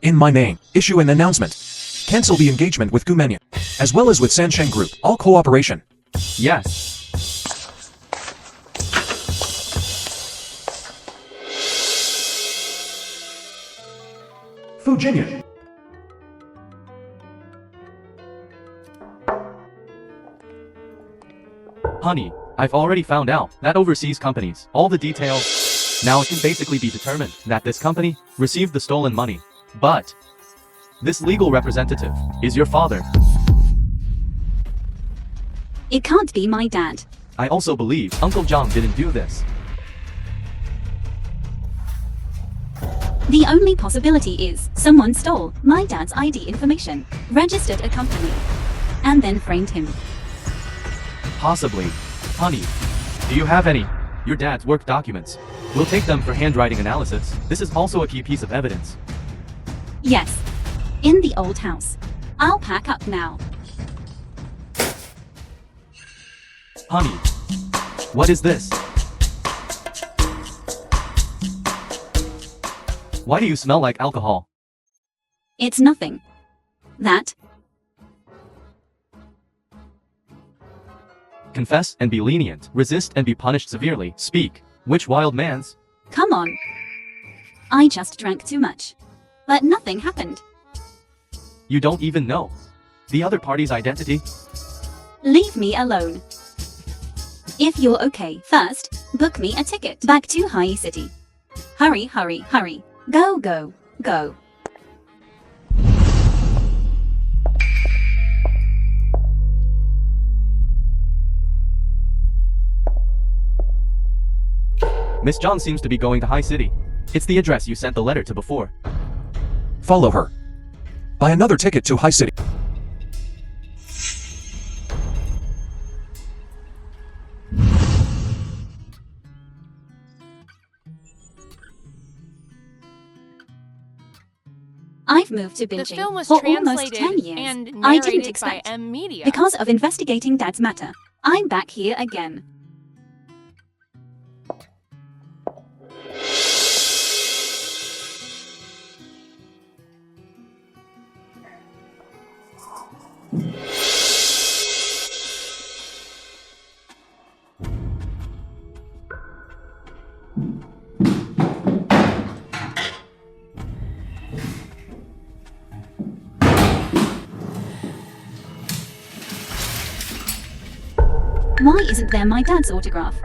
S2: in my name, issue an announcement. Cancel the engagement with Gumenya, as well as with Sansheng Group. All cooperation.
S4: Yes.
S2: Fujinyan.
S4: Honey, I've already found out that overseas companies, all the details. Now it can basically be determined that this company received the stolen money. But this legal representative is your father.
S1: It can't be my dad.
S4: I also believe Uncle John didn't do this.
S1: The only possibility is someone stole my dad's ID information, registered a company, and then framed him.
S4: Possibly. Honey, do you have any? Your dad's work documents. We'll take them for handwriting analysis. This is also a key piece of evidence.
S1: Yes. In the old house. I'll pack up now.
S4: Honey, what is this? Why do you smell like alcohol?
S1: It's nothing. That.
S4: Confess and be lenient. Resist and be punished severely. Speak. Which wild man's?
S1: Come on. I just drank too much. But nothing happened.
S4: You don't even know the other party's identity?
S1: Leave me alone. If you're okay, first, book me a ticket back to High City. Hurry, hurry, hurry. Go, go, go.
S4: Miss John seems to be going to High City. It's the address you sent the letter to before.
S2: Follow her. Buy another ticket to High City.
S1: I've moved to
S5: The
S1: Beijing
S5: film was
S1: for almost
S5: translated
S1: 10 years.
S5: and
S1: I didn't
S5: narrated by
S1: expect.
S5: M Media.
S1: Because of investigating Dad's matter, I'm back here again. Why isn't there my dad's autograph?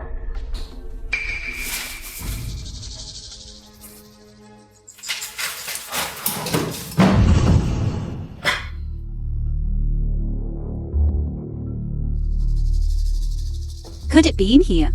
S1: Could it be in here?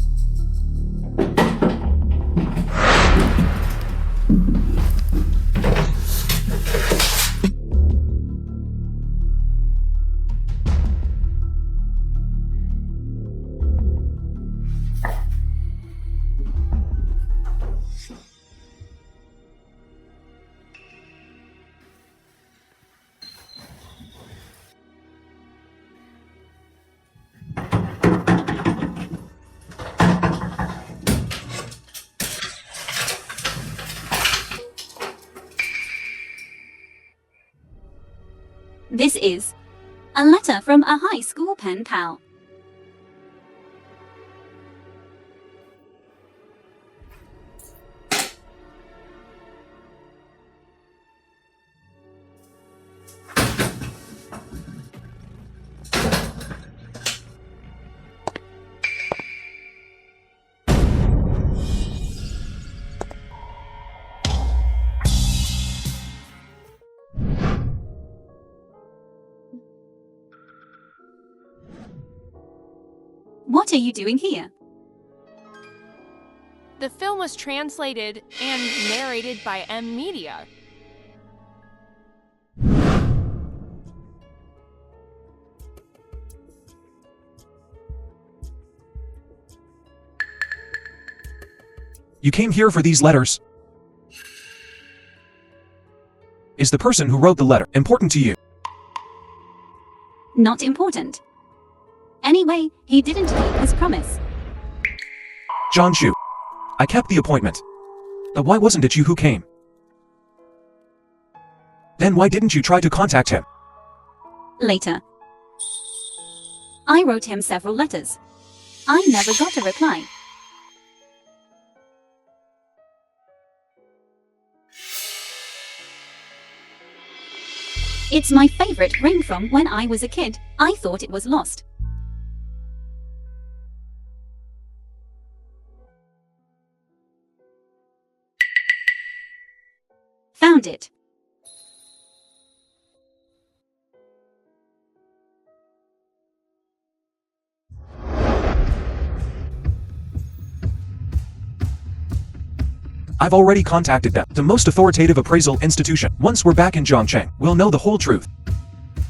S1: This is a letter from a high school pen pal. What are you doing here?
S5: The film was translated and narrated by M Media.
S2: You came here for these letters. Is the person who wrote the letter important to you?
S1: Not important. Anyway, he didn't keep his promise.
S2: Jiangshu, I kept the appointment. But why wasn't it you who came? Then why didn't you try to contact him?
S1: Later. I wrote him several letters. I never got a reply. It's my favorite ring from when I was a kid. I thought it was lost. Found it.
S2: I've already contacted them, the most authoritative appraisal institution. Once we're back in Zhongcheng, we'll know the whole truth.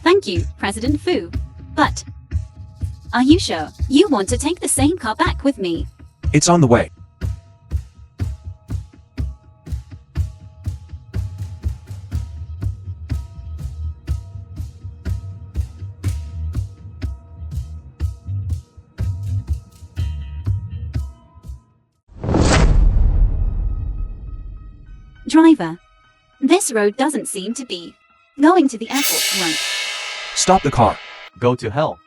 S1: Thank you, President Fu. But are you sure you want to take the same car back with me?
S2: It's on the way.
S1: Driver, this road doesn't seem to be going to the airport right.
S2: Stop the car.
S4: Go to hell.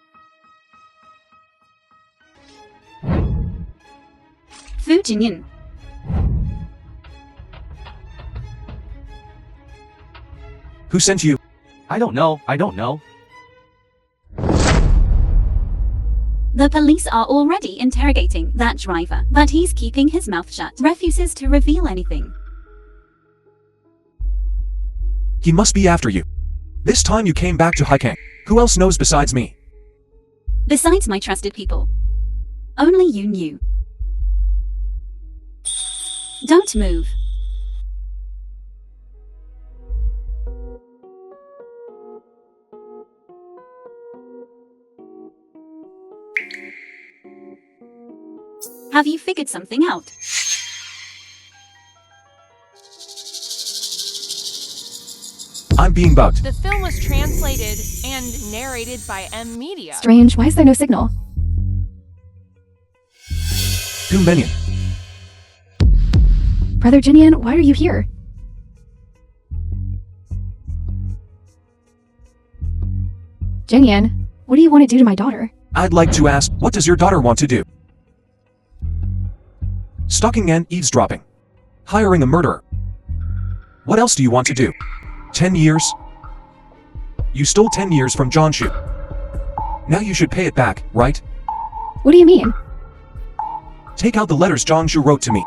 S1: Fu Jinyan.
S2: Who sent you?
S4: I don't know.
S1: The police are already interrogating that driver, but he's keeping his mouth shut, refuses to reveal anything.
S2: He must be after you. This time you came back to Haikang. Who else knows besides me?
S1: Besides my trusted people. Only you knew. Don't move. Have you figured something out?
S2: I'm being bugged.
S5: The film was translated and narrated by M Media.
S3: Strange, why is there no signal?
S2: Doombenyan.
S3: Brother Jinyan, why are you here? Jinyan, what do you want to do to my daughter?
S2: I'd like to ask, what does your daughter want to do? Stalking and eavesdropping. Hiring a murderer. What else do you want to do? 10 years? You stole 10 years from Jiangshu. Now you should pay it back, right?
S3: What do you mean?
S2: Take out the letters Jiangshu wrote to me.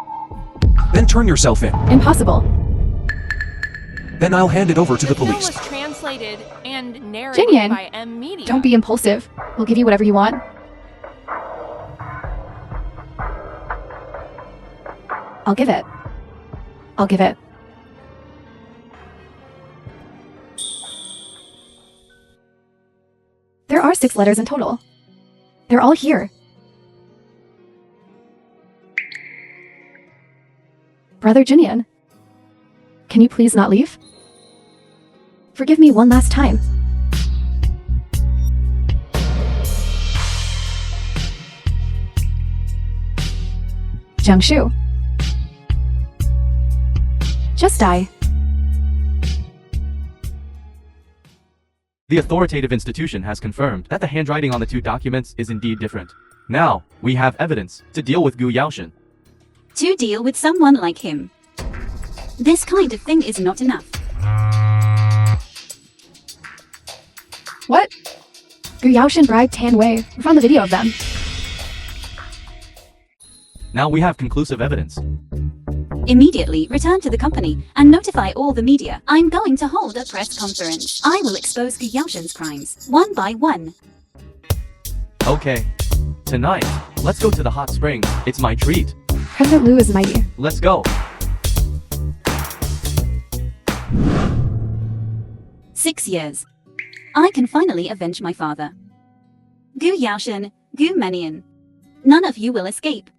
S2: Then turn yourself in.
S3: Impossible.
S2: Then I'll hand it over to the
S5: film
S2: police.
S5: was translated and narrated
S3: Jinyan,
S5: by M Media.
S3: don't be impulsive. We'll give you whatever you want. I'll give it. I'll give it. There are 6 letters in total. They're all here. Brother Jinyan, can you please not leave? Forgive me one last time. Jiangshu. Just die.
S4: The authoritative institution has confirmed that the handwriting on the 2 documents is indeed different. Now, we have evidence to deal with Gu Yaoshan.
S1: To deal with someone like him. This kind of thing is not enough.
S3: What? Gu Yaoshan bribed Tan Wei. We found the video of them.
S4: Now we have conclusive evidence.
S1: Immediately return to the company and notify all the media. I'm going to hold a press conference. I will expose Gu Yaoshan's crimes, one by one.
S4: Okay. Tonight, let's go to the hot spring. It's my treat.
S3: President Liu is mighty.
S4: Let's go.
S1: 6 years. I can finally avenge my father. Gu Yaoshen, Gu Menian. None of you will escape.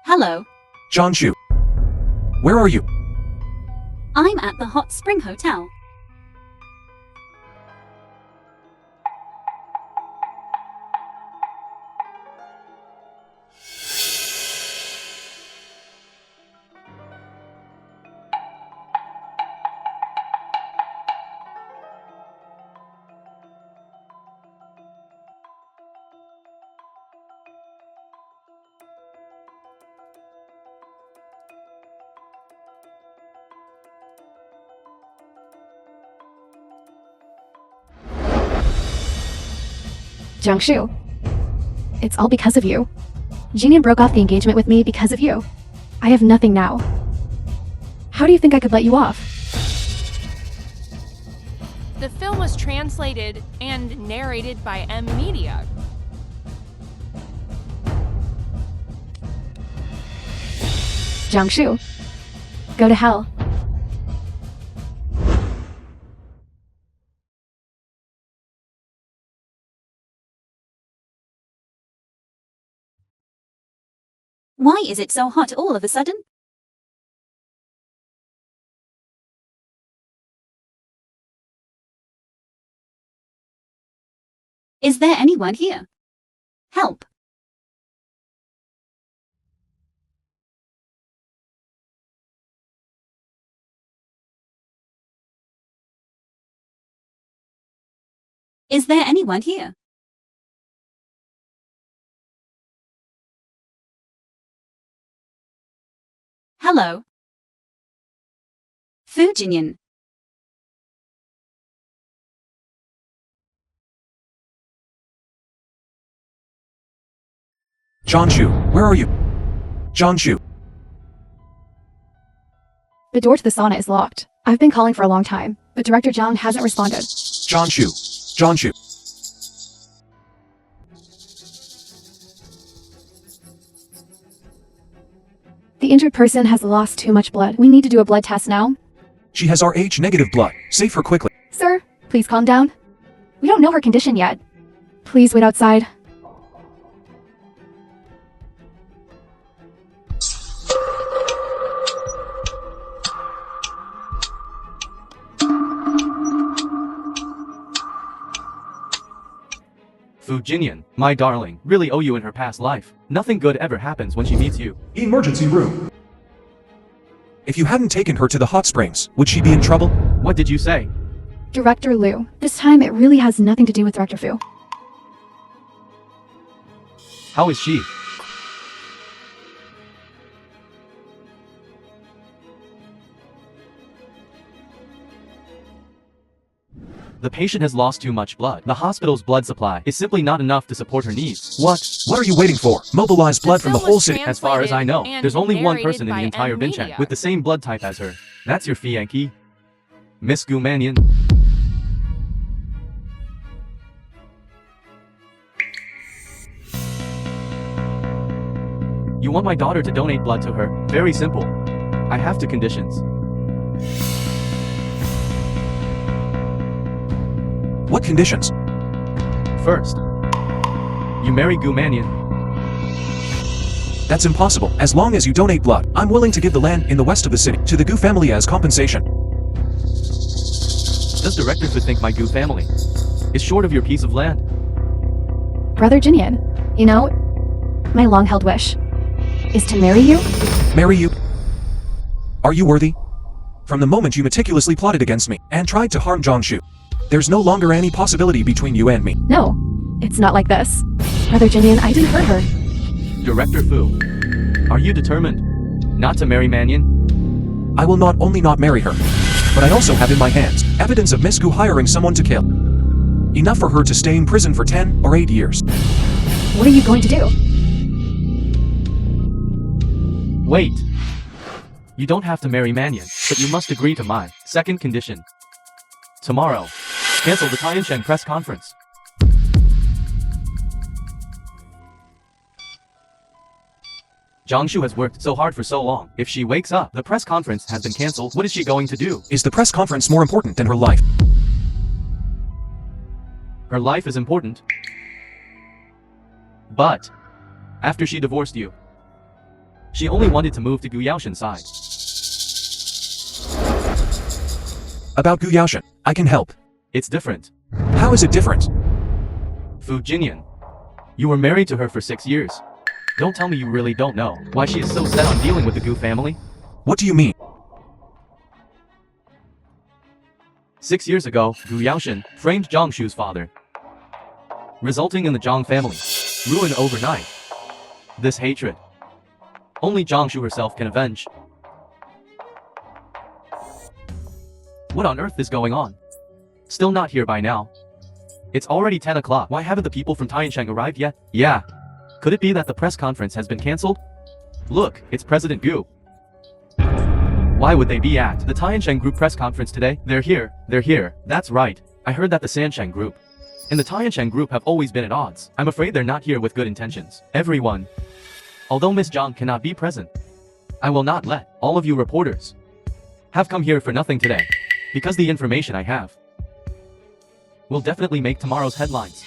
S1: Hello.
S2: John Shu. Where are you?
S1: I'm at the Hot Spring Hotel.
S3: Jiangshu, it's all because of you. Jinian broke off the engagement with me because of you. I have nothing now. How do you think I could let you off?
S5: The film was translated and narrated by M Media.
S3: Jiangshu, go to hell.
S1: Why is it so hot all of a sudden? Is there anyone here? Help! Is there anyone here? Hello. Fu Jinian.
S2: John Shu, where are you? John Shu.
S3: The door to the sauna is locked. I've been calling for a long time, but Director Zhang hasn't responded.
S2: John Shu. John Shu.
S3: The injured person has lost too much blood. We need to do a blood test now.
S2: She has Rh negative blood. Save her quickly.
S3: Sir, please calm down. We don't know her condition yet. Please wait outside.
S4: Fu Jinian, my darling, really owe you in her past life. Nothing good ever happens when she meets you.
S2: Emergency room. If you hadn't taken her to the hot springs, would she be in trouble?
S4: What did you say?
S3: Director Liu. This time it really has nothing to do with Director Fu.
S4: How is she? The patient has lost too much blood. The hospital's blood supply is simply not enough to support her needs.
S2: What are you waiting for? Mobilize blood from the whole city.
S4: As far as I know, there's only one person in the
S5: narrated by
S4: entire
S5: M
S4: Binchen
S5: Media.
S4: with the same blood type as her. That's your Fianki. Miss Gumanian. You want my daughter to donate blood to her? Very simple. I have two conditions.
S2: What conditions?
S4: First, you marry Gumanian.
S2: That's impossible. As long as you donate blood, I'm willing to give the land in the west of the city to the Gu family as compensation.
S4: Does Director Fu think my Gu family is short of your piece of land?
S3: Brother Jinian, you know, my long-held wish is to marry you.
S2: Marry you? Are you worthy? From the moment you meticulously plotted against me and tried to harm Jiangshu, there's no longer any possibility between you and me.
S3: No, it's not like this. Brother Jinian, I didn't hurt her.
S4: Director Fu, are you determined not to marry Manian?
S2: I will not only not marry her, but I also have in my hands evidence of Miss Gu hiring someone to kill. Enough for her to stay in prison for 10 or 8 years.
S3: What are you going to do?
S4: Wait. You don't have to marry Manian, but you must agree to my second condition. Tomorrow, Cancel the Tiancheng press conference. Zhang Shu has worked so hard for so long. If she wakes up, the press conference has been cancelled. What is she going to do?
S2: Is the press conference more important than her life?
S4: Her life is important. But after she divorced you, she only wanted to move to Gu Yaoshen's side.
S2: About Gu Yaoshen, I can help.
S4: It's different.
S2: How is it different?
S4: Fu Jinyan, you were married to her for 6 years. Don't tell me you really don't know why she is so set on dealing with the Gu family.
S2: What do you mean?
S4: 6 years ago, Gu Yaoshen framed Zhang Shu's father, resulting in the Zhang family ruin overnight. This hatred, only Zhang Shu herself can avenge. What on earth is going on? Still not here by now. It's already 10 o'clock. Why haven't the people from Tiancheng arrived yet? Yeah. Could it be that the press conference has been cancelled? Look, it's President Gu. Why would they be at the Tiancheng group press conference today? They're here. That's right. I heard that the Sancheng group and the Tiancheng group have always been at odds. I'm afraid they're not here with good intentions. Everyone. Although Miss Zhang cannot be present, I will not let all of you reporters have come here for nothing today, because the information I have will definitely make tomorrow's headlines.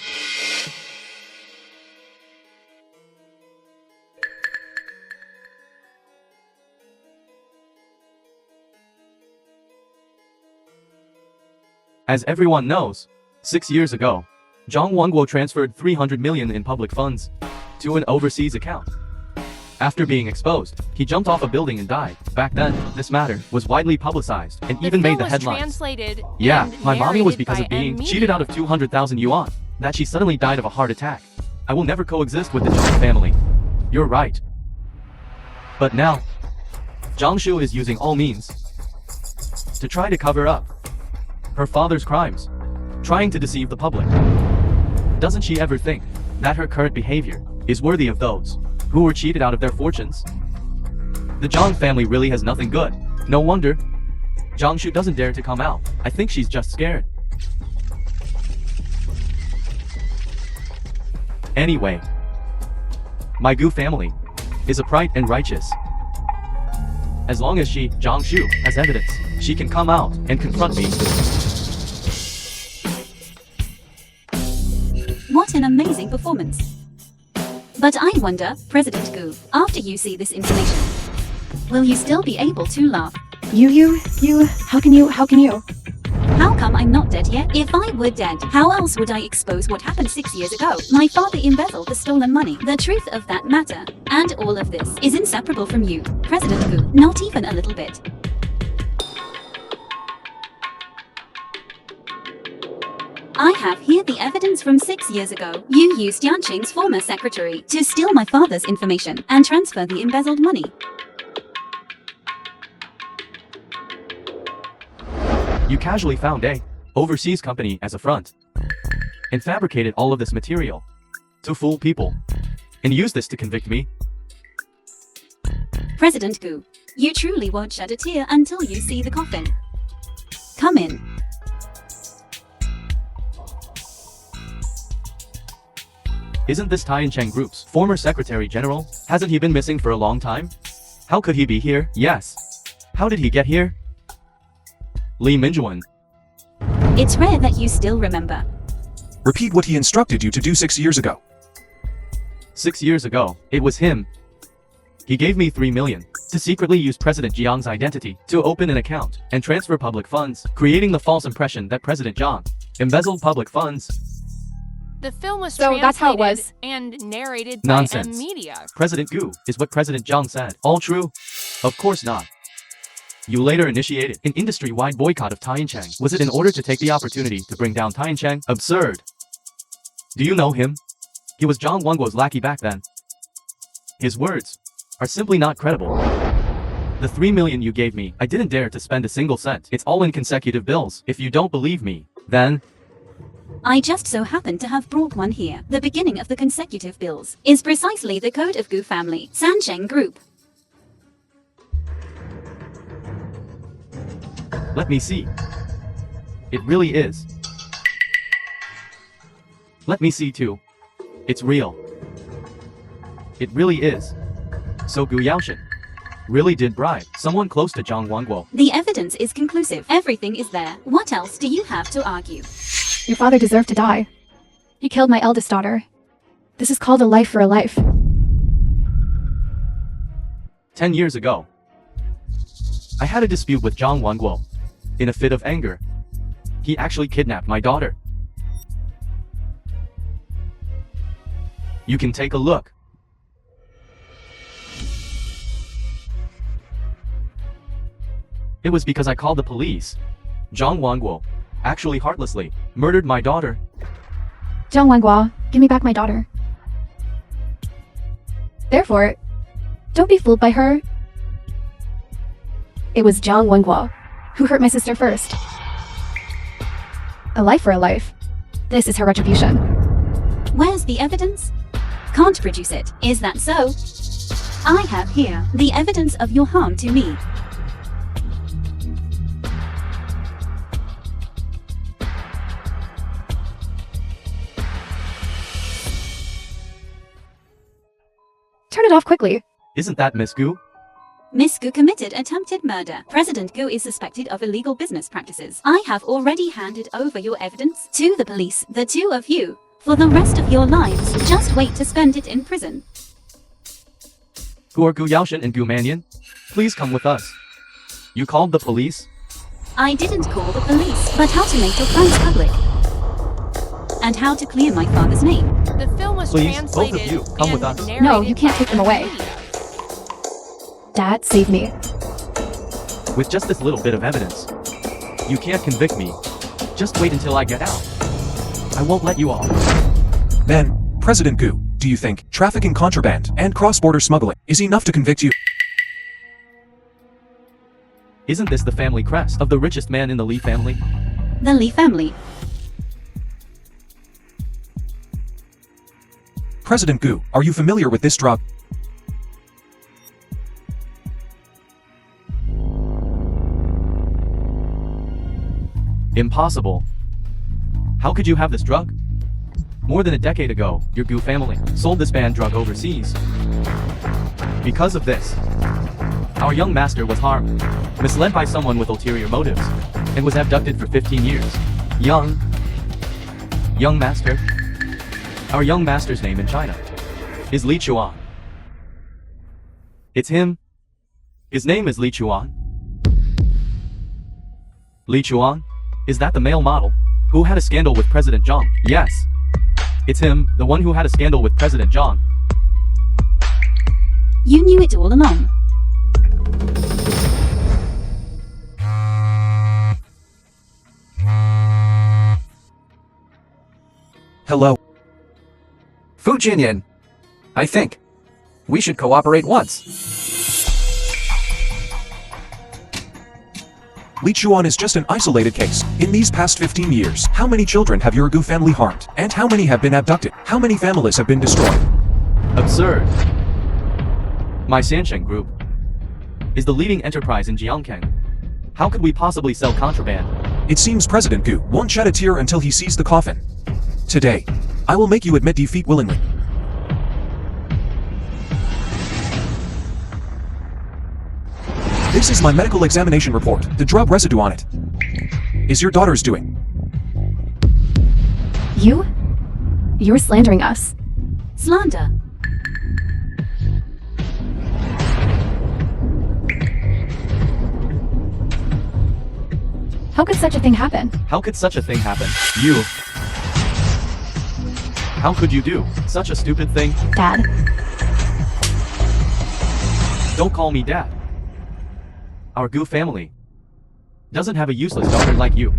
S4: As everyone knows, 6 years ago, Zhang Wenguo transferred 300 million in public funds to an overseas account. After being exposed, he jumped off a building and died. Back then, this matter was widely publicized and even made the headlines. Yeah, my mommy was because of being cheated out of 200,000 yuan that she suddenly died of a heart attack. I will never coexist with the Zhang family. You're right. But now, Zhang Shu is using all means to try to cover up her father's crimes, trying to deceive the public. Doesn't she ever think that her current behavior is worthy of those who were cheated out of their fortunes? The Zhang family really has nothing good. No wonder Zhang Shu doesn't dare to come out. I think she's just scared. Anyway, my Gu family is upright and righteous. As long as she, Zhang Shu, has evidence, she can come out and confront me.
S1: What an amazing performance. But I wonder, President Gu, after you see this information, will you still be able to laugh?
S3: You, how can you?
S1: How come I'm not dead yet? If I were dead, how else would I expose what happened 6 years ago? My father embezzled the stolen money. The truth of that matter, and all of this, is inseparable from you, President Gu, not even a little bit. I have here the evidence from 6 years ago. You used Yanqing's former secretary to steal my father's information and transfer the embezzled money.
S4: You casually found a overseas company as a front and fabricated all of this material to fool people and used this to convict me.
S1: President Gu, you truly won't shed a tear until you see the coffin. Come in.
S4: Isn't this Tiancheng Group's former Secretary General? Hasn't he been missing for a long time? How could he be here? Yes. How did he get here? Li Minjuan.
S1: It's rare that you still remember.
S2: Repeat what he instructed you to do 6 years ago.
S4: 6 years ago, it was him. He gave me 3 million to secretly use President Jiang's identity to open an account and transfer public funds, creating the false impression that President Jiang embezzled public funds.
S5: The film was
S3: So that's how it was.
S5: and narrated
S4: Nonsense.
S5: by M Media.
S4: President Gu is what President Jiang said. All true? Of course not. You later initiated an industry-wide boycott of Tiancheng. Was it in order to take the opportunity to bring down Tiancheng? Absurd. Do you know him? He was Zhang Wenguo's lackey back then. His words are simply not credible. The 3 million you gave me, I didn't dare to spend a single cent. It's all in consecutive bills. If you don't believe me, then
S1: I just so happen to have brought one here. The beginning of the consecutive bills is precisely the code of Gu family, Sancheng Group.
S4: let me see. It really is. Let me see too. It's real. It really is. So Gu Yaoshan really did bribe someone close to Zhang Wanguo.
S1: The evidence is conclusive. Everything is there. What else do you have to argue?
S3: Your father deserved to die. He killed my eldest daughter. This is called a life for a life.
S4: 10 years ago, I had a dispute with Zhang Wanguo. In a fit of anger, he actually kidnapped my daughter. You can take a look. It was because I called the police. Zhang Wanguo actually heartlessly murdered my daughter.
S3: Zhang Wanguo, give me back my daughter. Therefore, don't be fooled by her. It was Zhang Wanguo who hurt my sister first. A life for a life. This is her retribution.
S1: Where's the evidence? Can't produce it. Is that so? I have here the evidence of your harm to me.
S3: Turn it off quickly.
S4: Isn't that Miss Gu?
S1: Miss Gu committed attempted murder. President Gu is suspected of illegal business practices. I have already handed over your evidence to the police, the two of you. For the rest of your lives, just wait to spend it in prison.
S4: Who are Gu Yaoshan and Gu Mannion? Please come with us. You called the police?
S1: I didn't call the police, but how to make your crimes public. And how to clear my father's name.
S5: The film was
S4: Please, both of
S5: translated
S4: you, come with
S5: and
S4: us.
S5: narrated
S3: No, you can't
S5: by
S3: take them away.
S5: media.
S3: Dad, save me.
S4: With just this little bit of evidence, you can't convict me. Just wait until I get out. I won't let you off.
S2: Then, President Gu, do you think trafficking contraband and cross-border smuggling is enough to convict you?
S4: Isn't this the family crest of the richest man in the Li family?
S1: The Li family.
S2: President Gu, are you familiar with this drug?
S4: Impossible. How could you have this drug? More than a decade ago, your Gu family sold this banned drug overseas. Because of this, our young master was harmed, misled by someone with ulterior motives, and was abducted for 15 years. Young master? Our young master's name in China is Li Chuan. It's him. His name is Li Chuan. Li Chuan? Is that the male model who had a scandal with President Zhang? Yes. It's him, the one who had a scandal with President Zhang.
S1: You knew it all along.
S2: Hello?
S6: Fu Jinyan, I think we should cooperate once.
S2: Li Chuan is just an isolated case. In these past 15 years, how many children have your Gu family harmed? And how many have been abducted? How many families have been destroyed?
S4: Absurd. My Sansheng Group is the leading enterprise in Jiangkang. How could we possibly sell contraband?
S2: It seems President Gu won't shed a tear until he sees the coffin. Today, I will make you admit defeat willingly. This is my medical examination report. The drug residue on it is your daughter's doing.
S3: You're slandering us.
S1: Slander.
S3: How could such a thing happen?
S4: How could such a thing happen? You. How could you do such a stupid thing?
S3: Dad,
S4: Don't call me dad. Our Gu family doesn't have a useless daughter like you.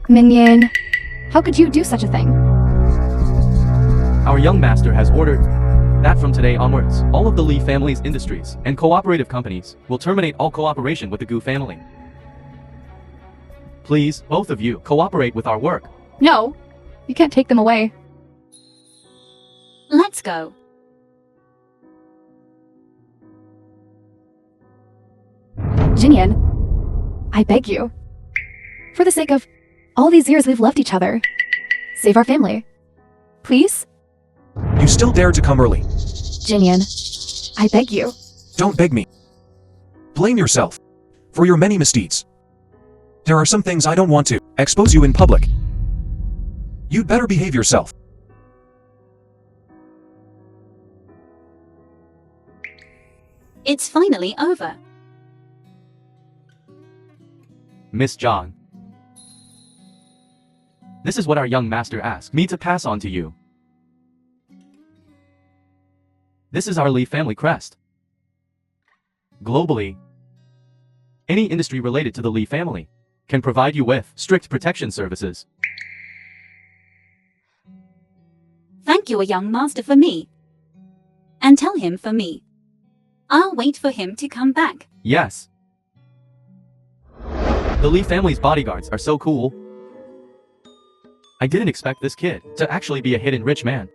S3: Minion, how could you do such a thing?
S4: Our young master has ordered that from today onwards, all of the Li family's industries and cooperative companies will terminate all cooperation with the Gu family. Please, both of you, cooperate with our work.
S3: No, you can't take them away.
S1: Let's go.
S3: Jinyan, I beg you, for the sake of All these years we've loved each other. Save our family. Please?
S2: You still dare to come early.
S3: Jinian, I beg you.
S2: Don't beg me. Blame yourself for your many misdeeds. There are some things I don't want to expose you in public. You'd better behave yourself.
S1: It's finally over.
S4: Miss John. This is what our young master asked me to pass on to you. This is our Lee family crest. Globally, any industry related to the Lee family can provide you with strict protection services.
S1: Thank your young master for me. And tell him for me. I'll wait for him to come back.
S4: Yes. The Lee family's bodyguards are so cool. I didn't expect this kid to actually be a hidden rich man.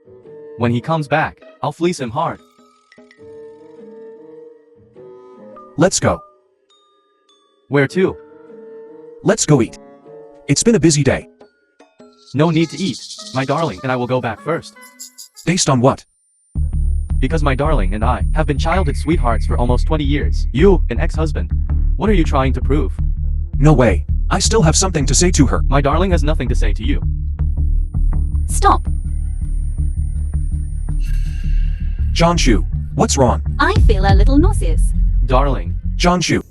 S4: When he comes back, I'll fleece him hard.
S2: Let's go.
S4: Where to?
S2: Let's go eat. It's been a busy day.
S4: No need to eat, my darling, and I will go back first.
S2: Based on what?
S4: Because my darling and I have been childhood sweethearts for almost 20 years. You, an ex-husband. What are you trying to prove?
S2: No way. I still have something to say to her.
S4: My darling has nothing to say to you.
S1: Stop.
S2: John Shu, what's wrong?
S1: I feel a little nauseous.
S4: Darling.
S2: John Shu.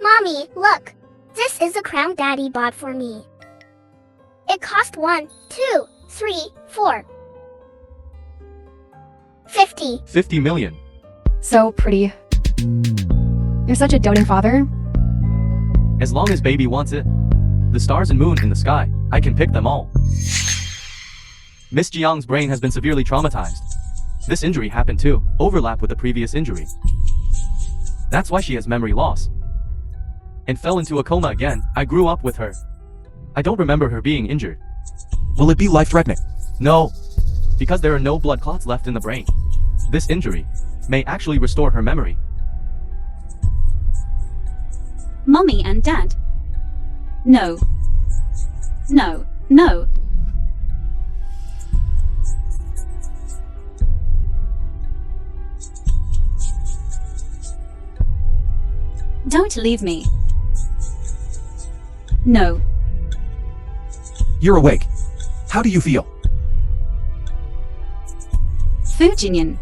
S7: Mommy, look! This is a crown Daddy bought for me. It cost 1, 2, 3, 4. 50.
S4: 50 million.
S3: So pretty. You're such a doting father.
S4: As long as baby wants it. The stars and moon in the sky, I can pick them all. Miss Jiang's brain has been severely traumatized. This injury happened to overlap with the previous injury. That's why she has memory loss. And fell into a coma again. I grew up with her. I don't remember her being injured.
S2: Will it be life-threatening?
S4: No, because there are no blood clots left in the brain. This injury may actually restore her memory.
S1: Mommy and Dad. No. No, no. Don't leave me. No.
S2: You're awake. How do you feel?
S1: Fujinian.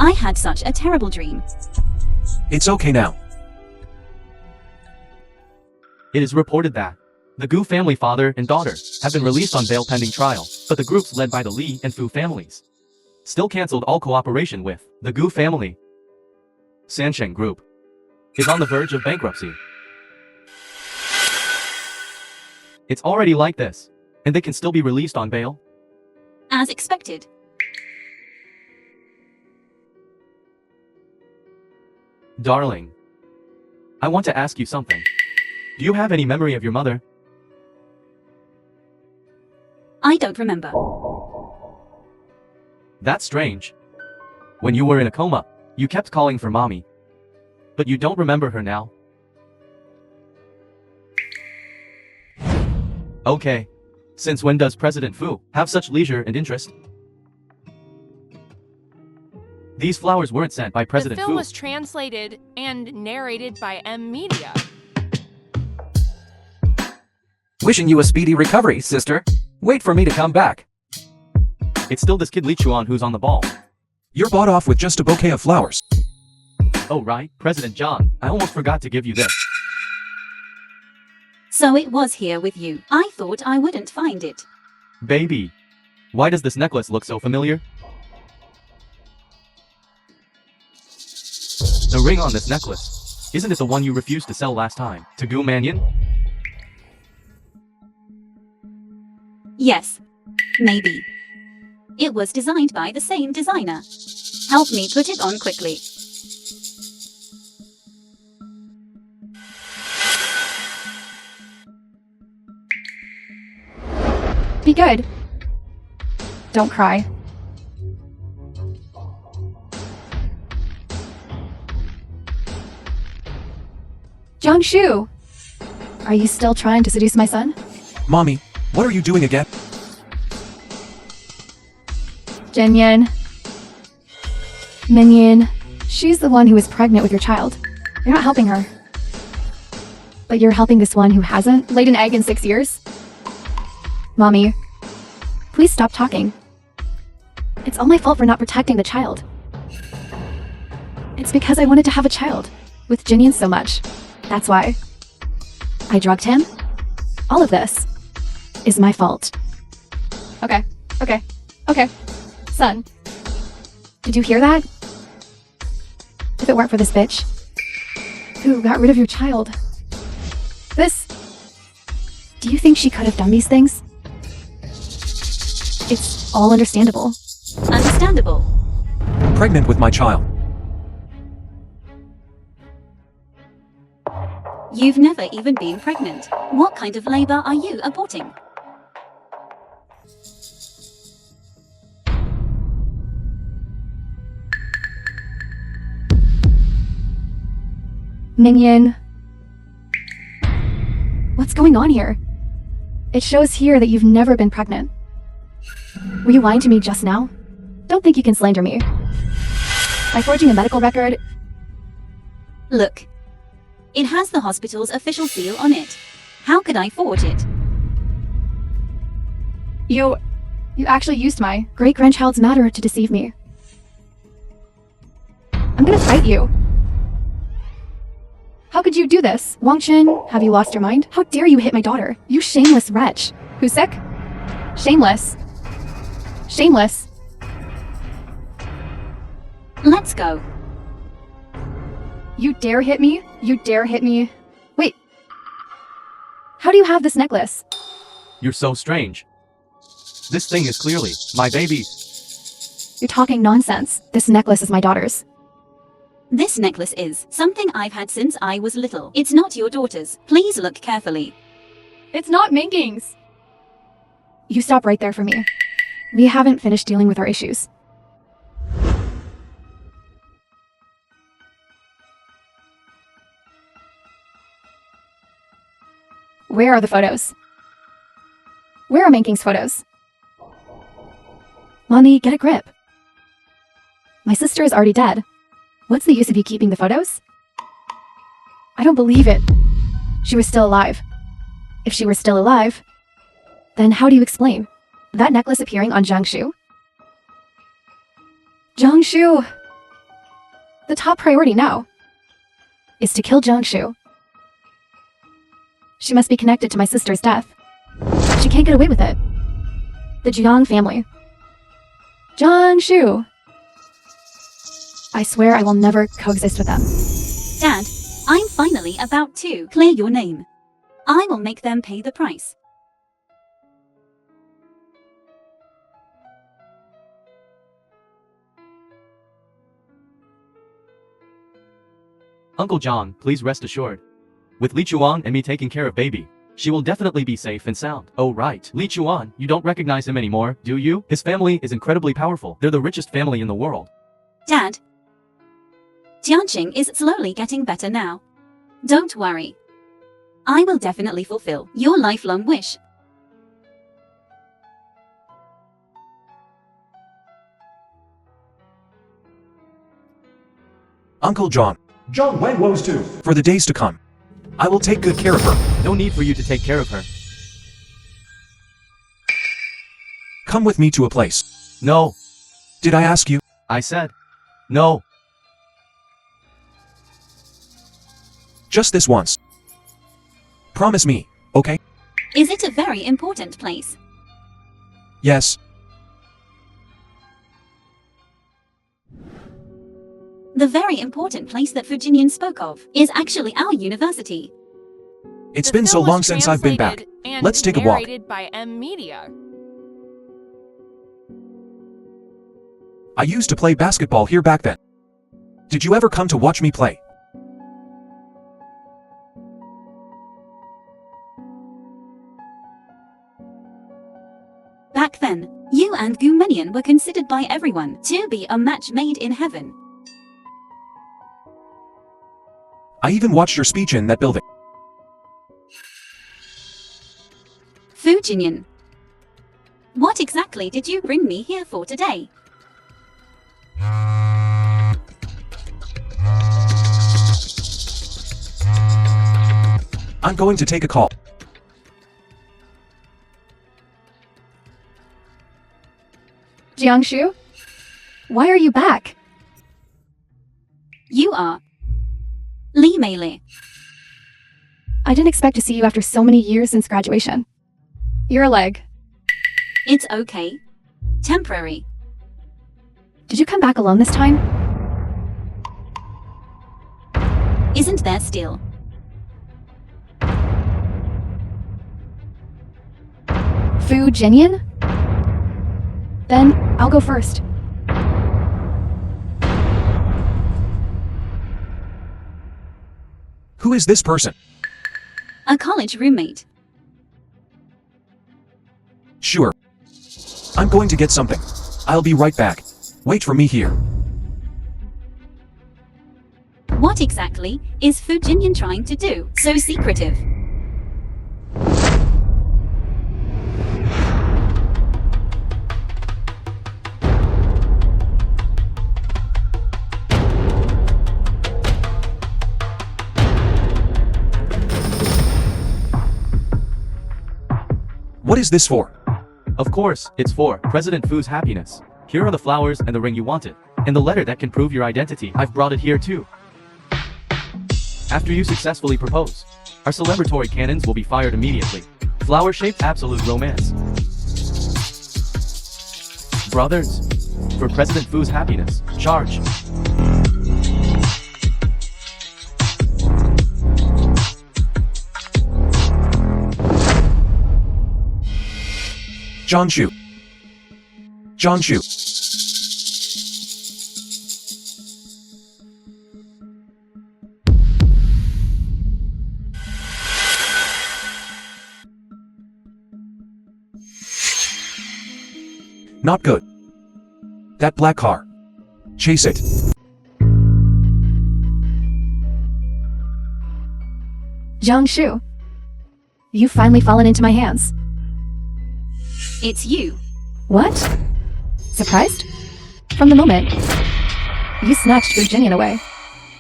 S1: I had such a terrible dream.
S2: It's okay now.
S4: It is reported that the Gu family father and daughter have been released on bail pending trial, but the groups led by the Li and Fu families still cancelled all cooperation with the Gu family. Sansheng Group is on the verge of bankruptcy. It's already like this, and they can still be released on bail?
S1: As expected.
S4: Darling, I want to ask you something. Do you have any memory of your mother?
S1: I don't remember.
S4: That's strange. When you were in a coma, you kept calling for mommy. But you don't remember her now? Okay. Since when does President Fu have such leisure and interest? These flowers weren't sent by President
S5: The film
S4: Fu.
S5: was translated and narrated by M Media.
S6: Wishing you a speedy recovery, sister. Wait for me to come back.
S4: It's still this kid Li Chuan who's on the ball.
S2: You're bought off with just a bouquet of flowers.
S4: Oh right, President John, I almost forgot to give you this.
S1: So it was here with you. I thought I wouldn't find it.
S4: Baby, why does this necklace look so familiar? The ring on this necklace, isn't it the one you refused to sell last time, to Gu Mannion?
S1: Yes. Maybe. It was designed by the same designer. Help me put it on quickly.
S3: Be good. Don't cry. Jiangshu! Are you still trying to seduce my son?
S2: Mommy, what are you doing again?
S3: Jinyan. Minion. She's the one who is pregnant with your child. You're not helping her. But you're helping this one who hasn't laid an egg in 6 years? Mommy, please stop talking. It's all my fault for not protecting the child. It's because I wanted to have a child with Jinyan so much. That's why. I drugged him. All of this is my fault. Okay. Son, did you hear that? If it weren't for this bitch who got rid of your child, do you think she could have done these things? It's all understandable.
S1: Understandable.
S2: Pregnant with my child.
S1: You've never even been pregnant. What kind of labor are you aborting?
S3: Minion. What's going on here? It shows here that you've never been pregnant. Were you lying to me just now? Don't think you can slander me. By forging a medical record.
S1: Look. It has the hospital's official seal on it. How could I forge it?
S3: You actually used my great-grandchild's matter to deceive me. I'm gonna fight you. How could you do this? Wang Chen, have you lost your mind? How dare you hit my daughter? You shameless wretch. Who's sick? Shameless. Shameless.
S1: Let's go.
S3: You dare hit me? You dare hit me? Wait. How do you have this necklace?
S4: You're so strange. This thing is clearly my baby.
S3: You're talking nonsense. This necklace is my daughter's.
S1: This necklace is something I've had since I was little. It's not your daughter's. Please look carefully.
S3: It's not Minging's. You stop right there for me. We haven't finished dealing with our issues. Where are the photos? Where are Minging's photos? Mommy, get a grip. My sister is already dead. What's the use of you keeping the photos? I don't believe it. She was still alive. If she were still alive, then how do you explain that necklace appearing on Jiangshu? Jiangshu! The top priority now is to kill Jiangshu. She must be connected to my sister's death. She can't get away with it. The Jiang family. Jiangshu! I swear I will never coexist with them.
S1: Dad, I'm finally about to clear your name. I will make them pay the price.
S4: Uncle John, please rest assured. With Li Chuan and me taking care of baby, she will definitely be safe and sound. Oh right, Li Chuan, you don't recognize him anymore, do you? His family is incredibly powerful. They're the richest family in the world.
S1: Dad, Jianqing is slowly getting better now. Don't worry. I will definitely fulfill your lifelong wish.
S2: Uncle John. John Wangwo's too. For the days to come. I will take good care of her.
S4: No need for you to take care of her.
S2: Come with me to a place.
S4: No.
S2: Did I ask you?
S4: I said no.
S2: Just this once. Promise me, okay?
S1: Is it a very important place?
S2: Yes.
S1: The very important place that Fujinian spoke of is actually our university.
S2: It's
S5: The
S2: been so
S5: film was
S2: long since I've been back.
S5: translated and
S2: Let's take a walk.
S5: narrated by Media.
S2: I used to play basketball here back then. Did you ever come to watch me play?
S1: Back then, you and Gumenian were considered by everyone to be a match made in heaven.
S2: I even watched your speech in that building.
S1: Fu Jinian. What exactly did you bring me here for today?
S2: I'm going to take a call.
S3: Jiangshu? Why are you back?
S1: You are Li Meili.
S3: I didn't expect to see you after so many years since graduation. You're a leg.
S1: It's okay. Temporary.
S3: Did you come back alone this time?
S1: Isn't there still?
S3: Fu Jinian? Then I'll go first.
S2: Who is this person?
S1: A college roommate.
S2: Sure. I'm going to get something. I'll be right back. Wait for me here.
S1: What exactly is Fu Jinian trying to do? So secretive.
S2: What is this for?
S4: Of course, it's for President Fu's happiness. Here are the flowers and the ring you wanted. And the letter that can prove your identity. I've brought it here too. After you successfully propose, our celebratory cannons will be fired immediately. Flower-shaped absolute romance. Brothers, for President Fu's happiness, charge.
S2: Jiangshu. Jiangshu. Not good. That black car. Chase it.
S3: Jiangshu. You've finally fallen into my hands.
S1: It's you.
S3: What? Surprised? From the moment you snatched Fu Jinian away,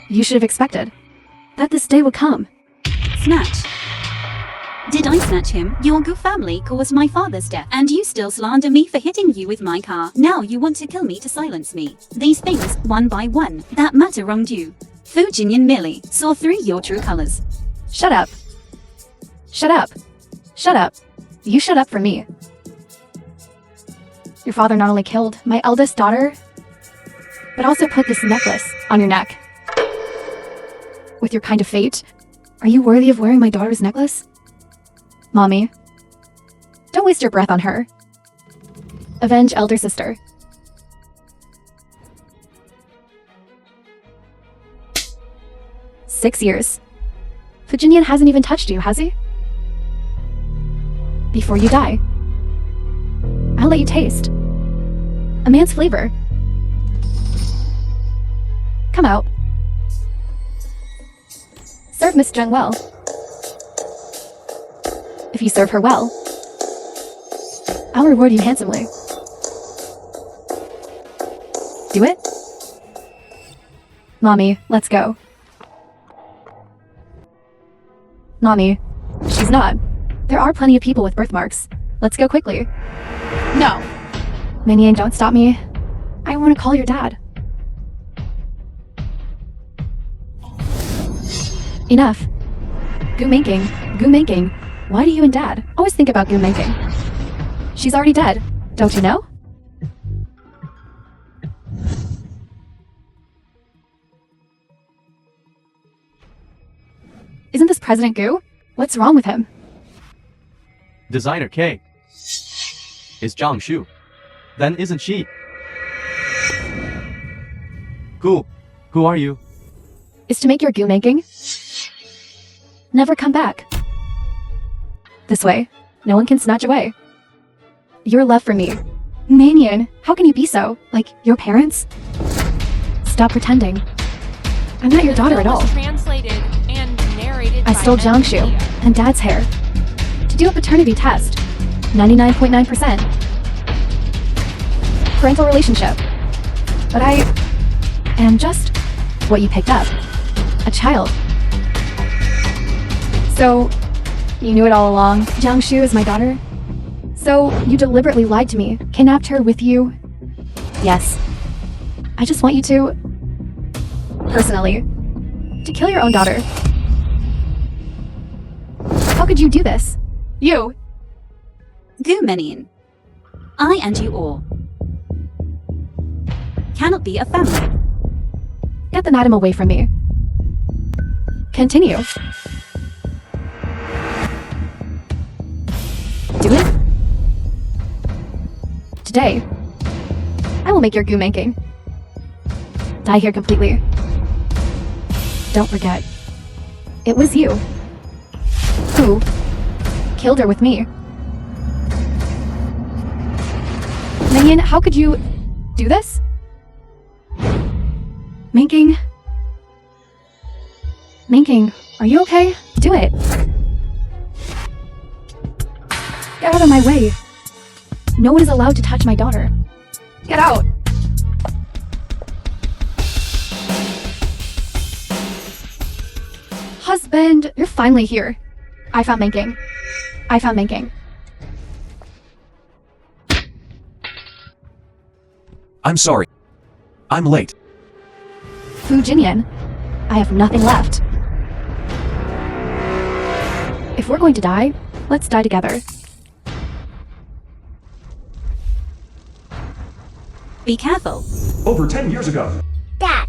S3: you should have expected that this day would come.
S1: Snatch. Did I snatch him? Your Gu family caused my father's death, and you still slander me for hitting you with my car. Now you want to kill me to silence me. These things, one by one, that matter wronged you. Fu Jinian merely saw through your true colors.
S3: Shut up. Shut up. Shut up. You shut up for me. Your father not only killed my eldest daughter, but also put this necklace on your neck. With your kind of fate, are you worthy of wearing my daughter's necklace? Mommy, don't waste your breath on her. Avenge elder sister. "6 years. Fu Jinian hasn't even touched you, has he? Before you die, I'll let you taste a man's flavor. Come out. Serve Miss Zheng well. If you serve her well, I'll reward you handsomely. Do it? Mommy, let's go. Mommy, she's not. There are plenty of people with birthmarks. Let's go quickly. No. Minion, don't stop me. I want to call your dad. Enough. Gu Manking. Why do you and Dad always think about Gu Manking? She's already dead, don't you know? Isn't this President Gu? What's wrong with him?
S4: Designer K is Jiangshu. Then isn't she? Cool. Who are you?
S3: Is to make your Gu Manking never come back. This way, no one can snatch away your love for me. Manian, how can you be so? Like your parents? Stop pretending. I'm not your daughter
S5: The
S3: at
S5: film
S3: all.
S5: was translated and narrated
S3: I
S5: by
S3: stole
S5: M
S3: Jiangshu
S5: Media.
S3: and Dad's hair to do a paternity test. 99.9%. Parental relationship. But I am just what you picked up. A child. So, you knew it all along. Jiangshu is my daughter. So, you deliberately lied to me, kidnapped her with you. Yes. I just want you to, personally, to kill your own daughter. How could you do this? You!
S1: Gumenian. I and you all cannot be a family.
S3: Get the madam away from me. Continue. Do it. Today, I will make your goo-manking die here completely. Don't forget, it was you who killed her with me. Minion, how could you do this? Manking? Manking, are you okay? Do it. Get out of my way. No one is allowed to touch my daughter. Get out. Husband, you're finally here. I found Manking. I found Manking.
S2: I'm sorry. I'm late.
S3: Fu Jinyan, I have nothing left. If we're going to die, let's die together.
S1: Be careful.
S2: Over 10 years ago.
S7: Dad.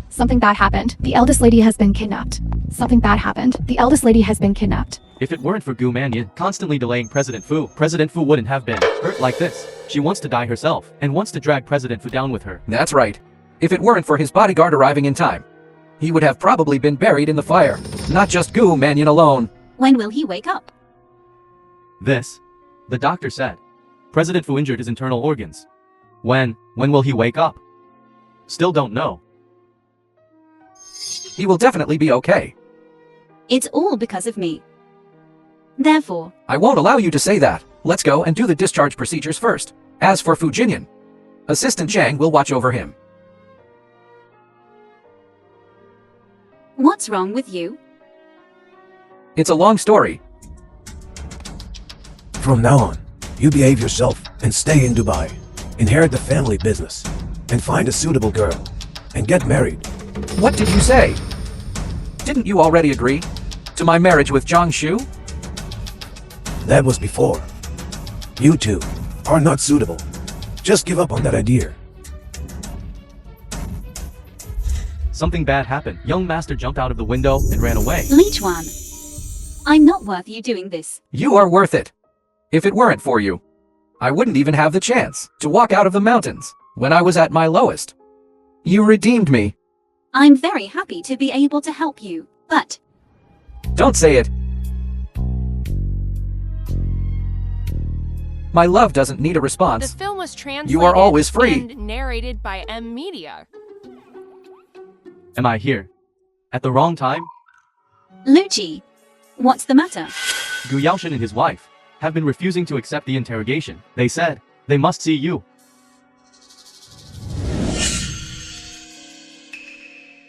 S3: Something bad happened. The eldest lady has been kidnapped. Something bad happened. The eldest lady has been kidnapped.
S4: If it weren't for Gu Mannion constantly delaying President Fu wouldn't have been hurt like this. She wants to die herself, and wants to drag President Fu down with her.
S6: That's right. If it weren't for his bodyguard arriving in time, he would have probably been buried in the fire. Not just Gu Mannion alone.
S1: When will he wake up?
S4: This, the doctor said. President Fu injured his internal organs. When will he wake up? Still don't know.
S6: He will definitely be okay.
S1: It's all because of me. Therefore,
S6: I won't allow you to say that. Let's go and do the discharge procedures first. As for Fu Jinyan, Assistant Zhang will watch over him.
S1: what's wrong with you?
S6: It's a long story.
S8: From now on, you behave yourself and stay in Dubai. Inherit the family business and find a suitable girl and get married.
S6: What did you say? Didn't you already agree to my marriage with Zhang Shu?
S8: That was before. You two are not suitable. Just give up on that idea.
S4: Something bad happened. Young master jumped out of the window and ran away.
S1: Li Chuan, I'm not worth you doing this.
S6: You are worth it. If it weren't for you, I wouldn't even have the chance to walk out of the mountains when I was at my lowest. You redeemed me.
S1: I'm very happy to be able to help you, but
S6: Don't say it. My love doesn't need a
S5: The
S6: response.
S5: film was translated
S6: You are always free.
S5: and narrated by M Media.
S4: Am I here? At the wrong time?
S1: Lucci, what's the matter?
S4: Gu Yaoshan and his wife have been refusing to accept the interrogation. They said they must see you.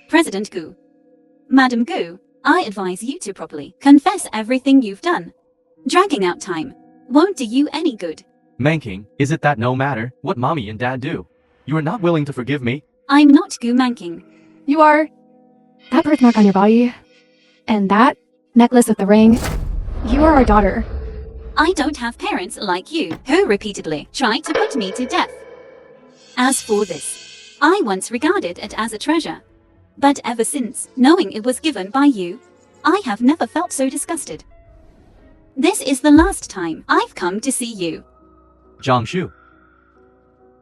S1: President Gu. Madam Gu, I advise you to properly confess everything you've done. Dragging out time won't do you any good.
S4: Manking, is it that no matter what mommy and dad do, you are not willing to forgive me?
S1: I'm not Gu Manking.
S3: You are. That birthmark on your body. And that necklace with the ring. You are our daughter.
S1: I don't have parents like you who repeatedly tried to put me to death. As for this, I once regarded it as a treasure. But ever since knowing it was given by you, I have never felt so disgusted. This is the last time I've come to see you.
S4: Zhang Shu.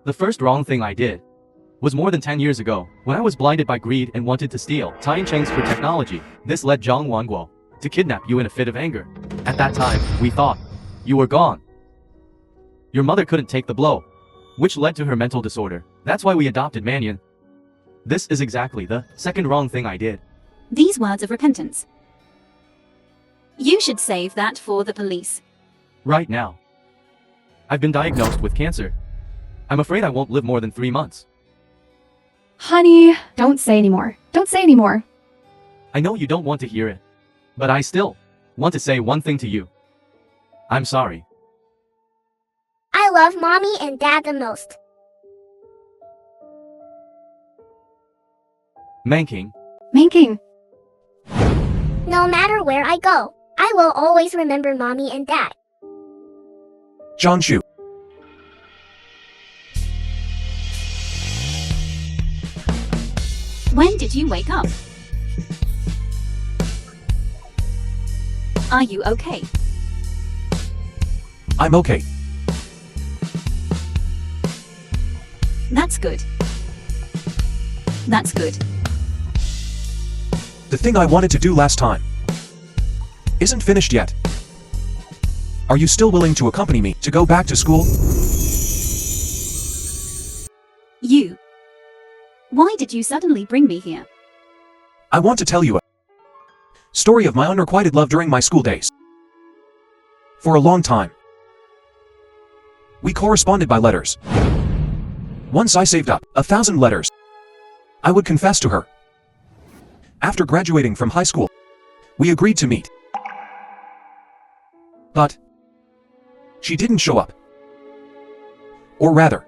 S4: The first wrong thing I did was more than 10 years ago, when I was blinded by greed and wanted to steal Tian Cheng's for technology. This led Zhang Wanguo to kidnap you in a fit of anger. At that time, we thought you were gone. Your mother couldn't take the blow, which led to her mental disorder. That's why we adopted Mannion. This is exactly the second wrong thing I did.
S1: These words of repentance. You should save that for the police.
S4: Right now. I've been diagnosed with cancer. I'm afraid I won't live more than 3 months.
S3: Honey, don't say anymore. Don't say anymore.
S4: I know you don't want to hear it, but I still want to say one thing to you. I'm sorry.
S7: I love mommy and dad the most.
S4: Manking.
S3: Manking.
S7: No matter where I go, I will always remember mommy and dad.
S2: Jiangshu.
S1: When did you wake up? Are you okay?
S2: I'm okay.
S1: That's good. That's good.
S2: The thing I wanted to do last time isn't finished yet. Are you still willing to accompany me to go back to school?
S1: You. Why did you suddenly bring me here?
S2: I want to tell you a story of my unrequited love during my school days. For a long time, we corresponded by letters. Once I saved up 1,000 letters, I would confess to her. After graduating from high school, we agreed to meet. But she didn't show up. Or rather,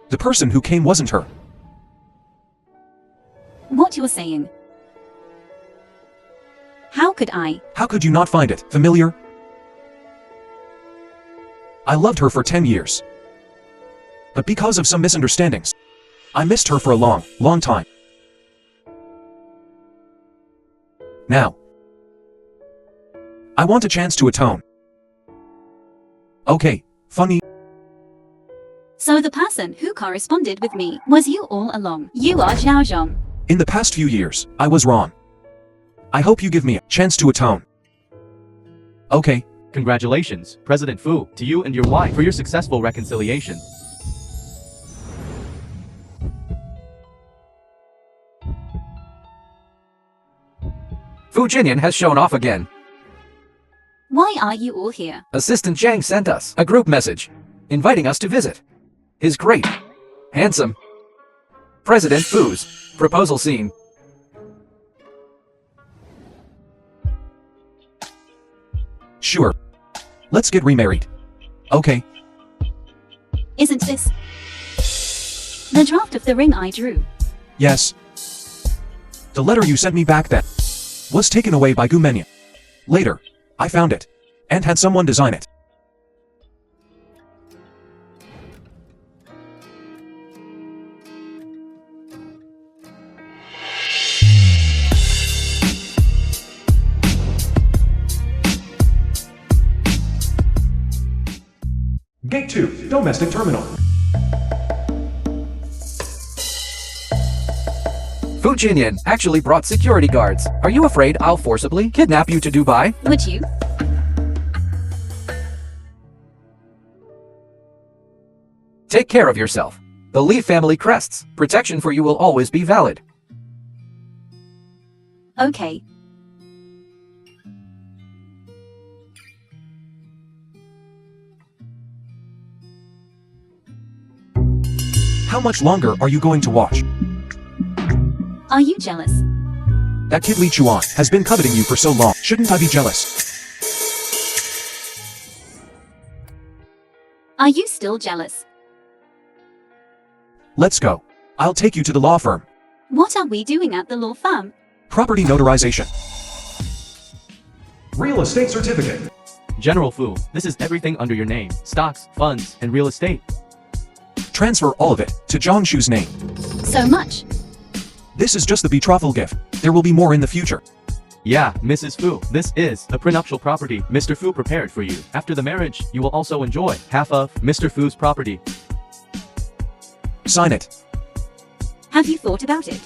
S2: the person who came wasn't her.
S1: What you're saying? How could I?
S2: How could you not find it familiar? I loved her for 10 years. But because of some misunderstandings, I missed her for a long, long time. Now, I want a chance to atone. Okay, funny.
S1: So the person who corresponded with me was you all along. You are Zhao Zhong.
S2: In the past few years, I was wrong. I hope you give me a chance to atone. Okay.
S4: Congratulations, President Fu, to you and your wife for your successful reconciliation.
S6: Fu Jinian has shown off again.
S1: Why are you all here?
S6: Assistant Zhang sent us a group message, inviting us to visit his great, handsome President Fu's proposal scene.
S2: Sure. Let's get remarried. Okay.
S1: Isn't this the draft of the ring I drew?
S2: Yes. The letter you sent me back then was taken away by Gu Menyan. Later, I found it and had someone design it. Gate 2, Domestic Terminal.
S6: Fu Jinian actually brought security guards. Are you afraid I'll forcibly kidnap you to Dubai?
S1: Would you?
S6: Take care of yourself. The Li family crests. Protection for you will always be valid.
S1: Okay.
S2: How much longer are you going to watch?
S1: Are you jealous?
S2: That kid Li Chuan has been coveting you for so long. Shouldn't I be jealous?
S1: Are you still jealous?
S2: Let's go. I'll take you to the law firm.
S1: What are we doing at the law firm?
S2: Property notarization. Real estate certificate.
S4: General Fu, this is everything under your name. Stocks, funds, and real estate.
S2: Transfer all of it to Jiangshu's name.
S1: So much.
S2: This is just the betrothal gift. There will be more in the future.
S4: Yeah, Mrs. Fu, this is the prenuptial property Mr. Fu prepared for you. After the marriage, you will also enjoy half of Mr. Fu's property.
S2: Sign it.
S1: Have you thought about it?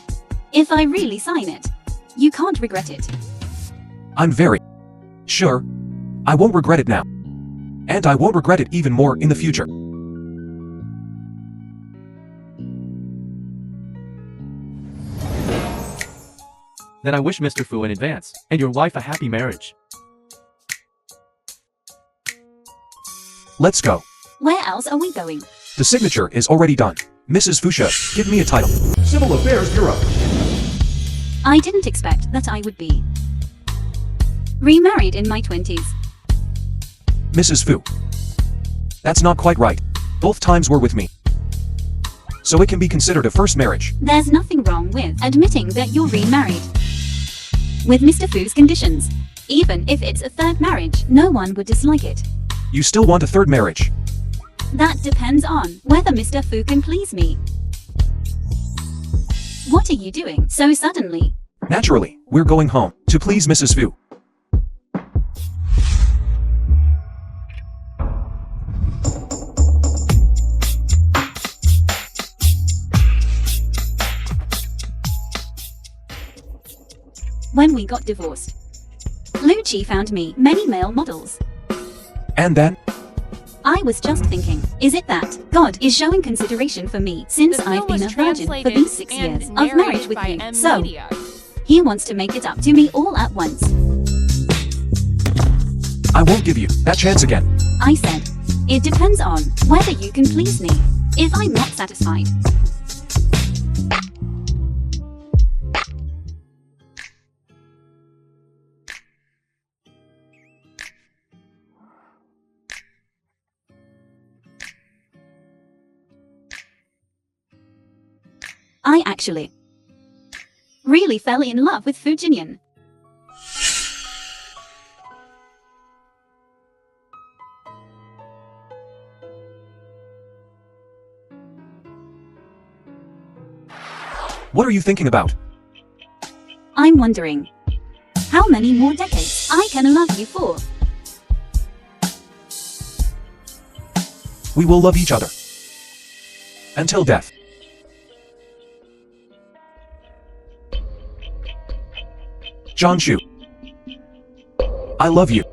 S1: If I really sign it, you can't regret it.
S2: I'm very sure I won't regret it now. And I won't regret it even more in the future.
S4: Then I wish Mr. Fu in advance, and your wife a happy marriage.
S2: Let's go.
S1: Where else are we going?
S2: The signature is already done. Mrs. Fuchsia, give me a title.
S8: Civil Affairs Bureau.
S1: I didn't expect that I would be remarried in my 20s.
S2: Mrs. Fu. That's not quite right. Both times were with me. So it can be considered a first marriage.
S1: There's nothing wrong with admitting that you're remarried. With Mr. Fu's conditions, even if it's a third marriage, no one would dislike it.
S2: You still want a third marriage?
S1: That depends on whether Mr. Fu can please me. What are you doing so suddenly?
S2: Naturally, we're going home to please Mrs. Fu.
S1: When we got divorced, Lucci found me many male models.
S2: And then?
S1: I was just thinking, is it that God is showing consideration for me since
S5: The
S1: I've
S5: film
S1: been
S5: was
S1: a virgin for
S5: translated
S1: these 6
S5: and
S1: years of marriage
S5: narrated
S1: with
S5: by
S1: you, so
S5: Media.
S1: he wants to make it up to me all at once.
S2: I won't give you that chance again.
S1: I said, it depends on whether you can please me. If I'm not satisfied, I actually really fell in love with Fujinian.
S2: What are you thinking about?
S1: I'm wondering how many more decades I can love you for.
S2: We will love each other. Until death. Jiangshu. I love you.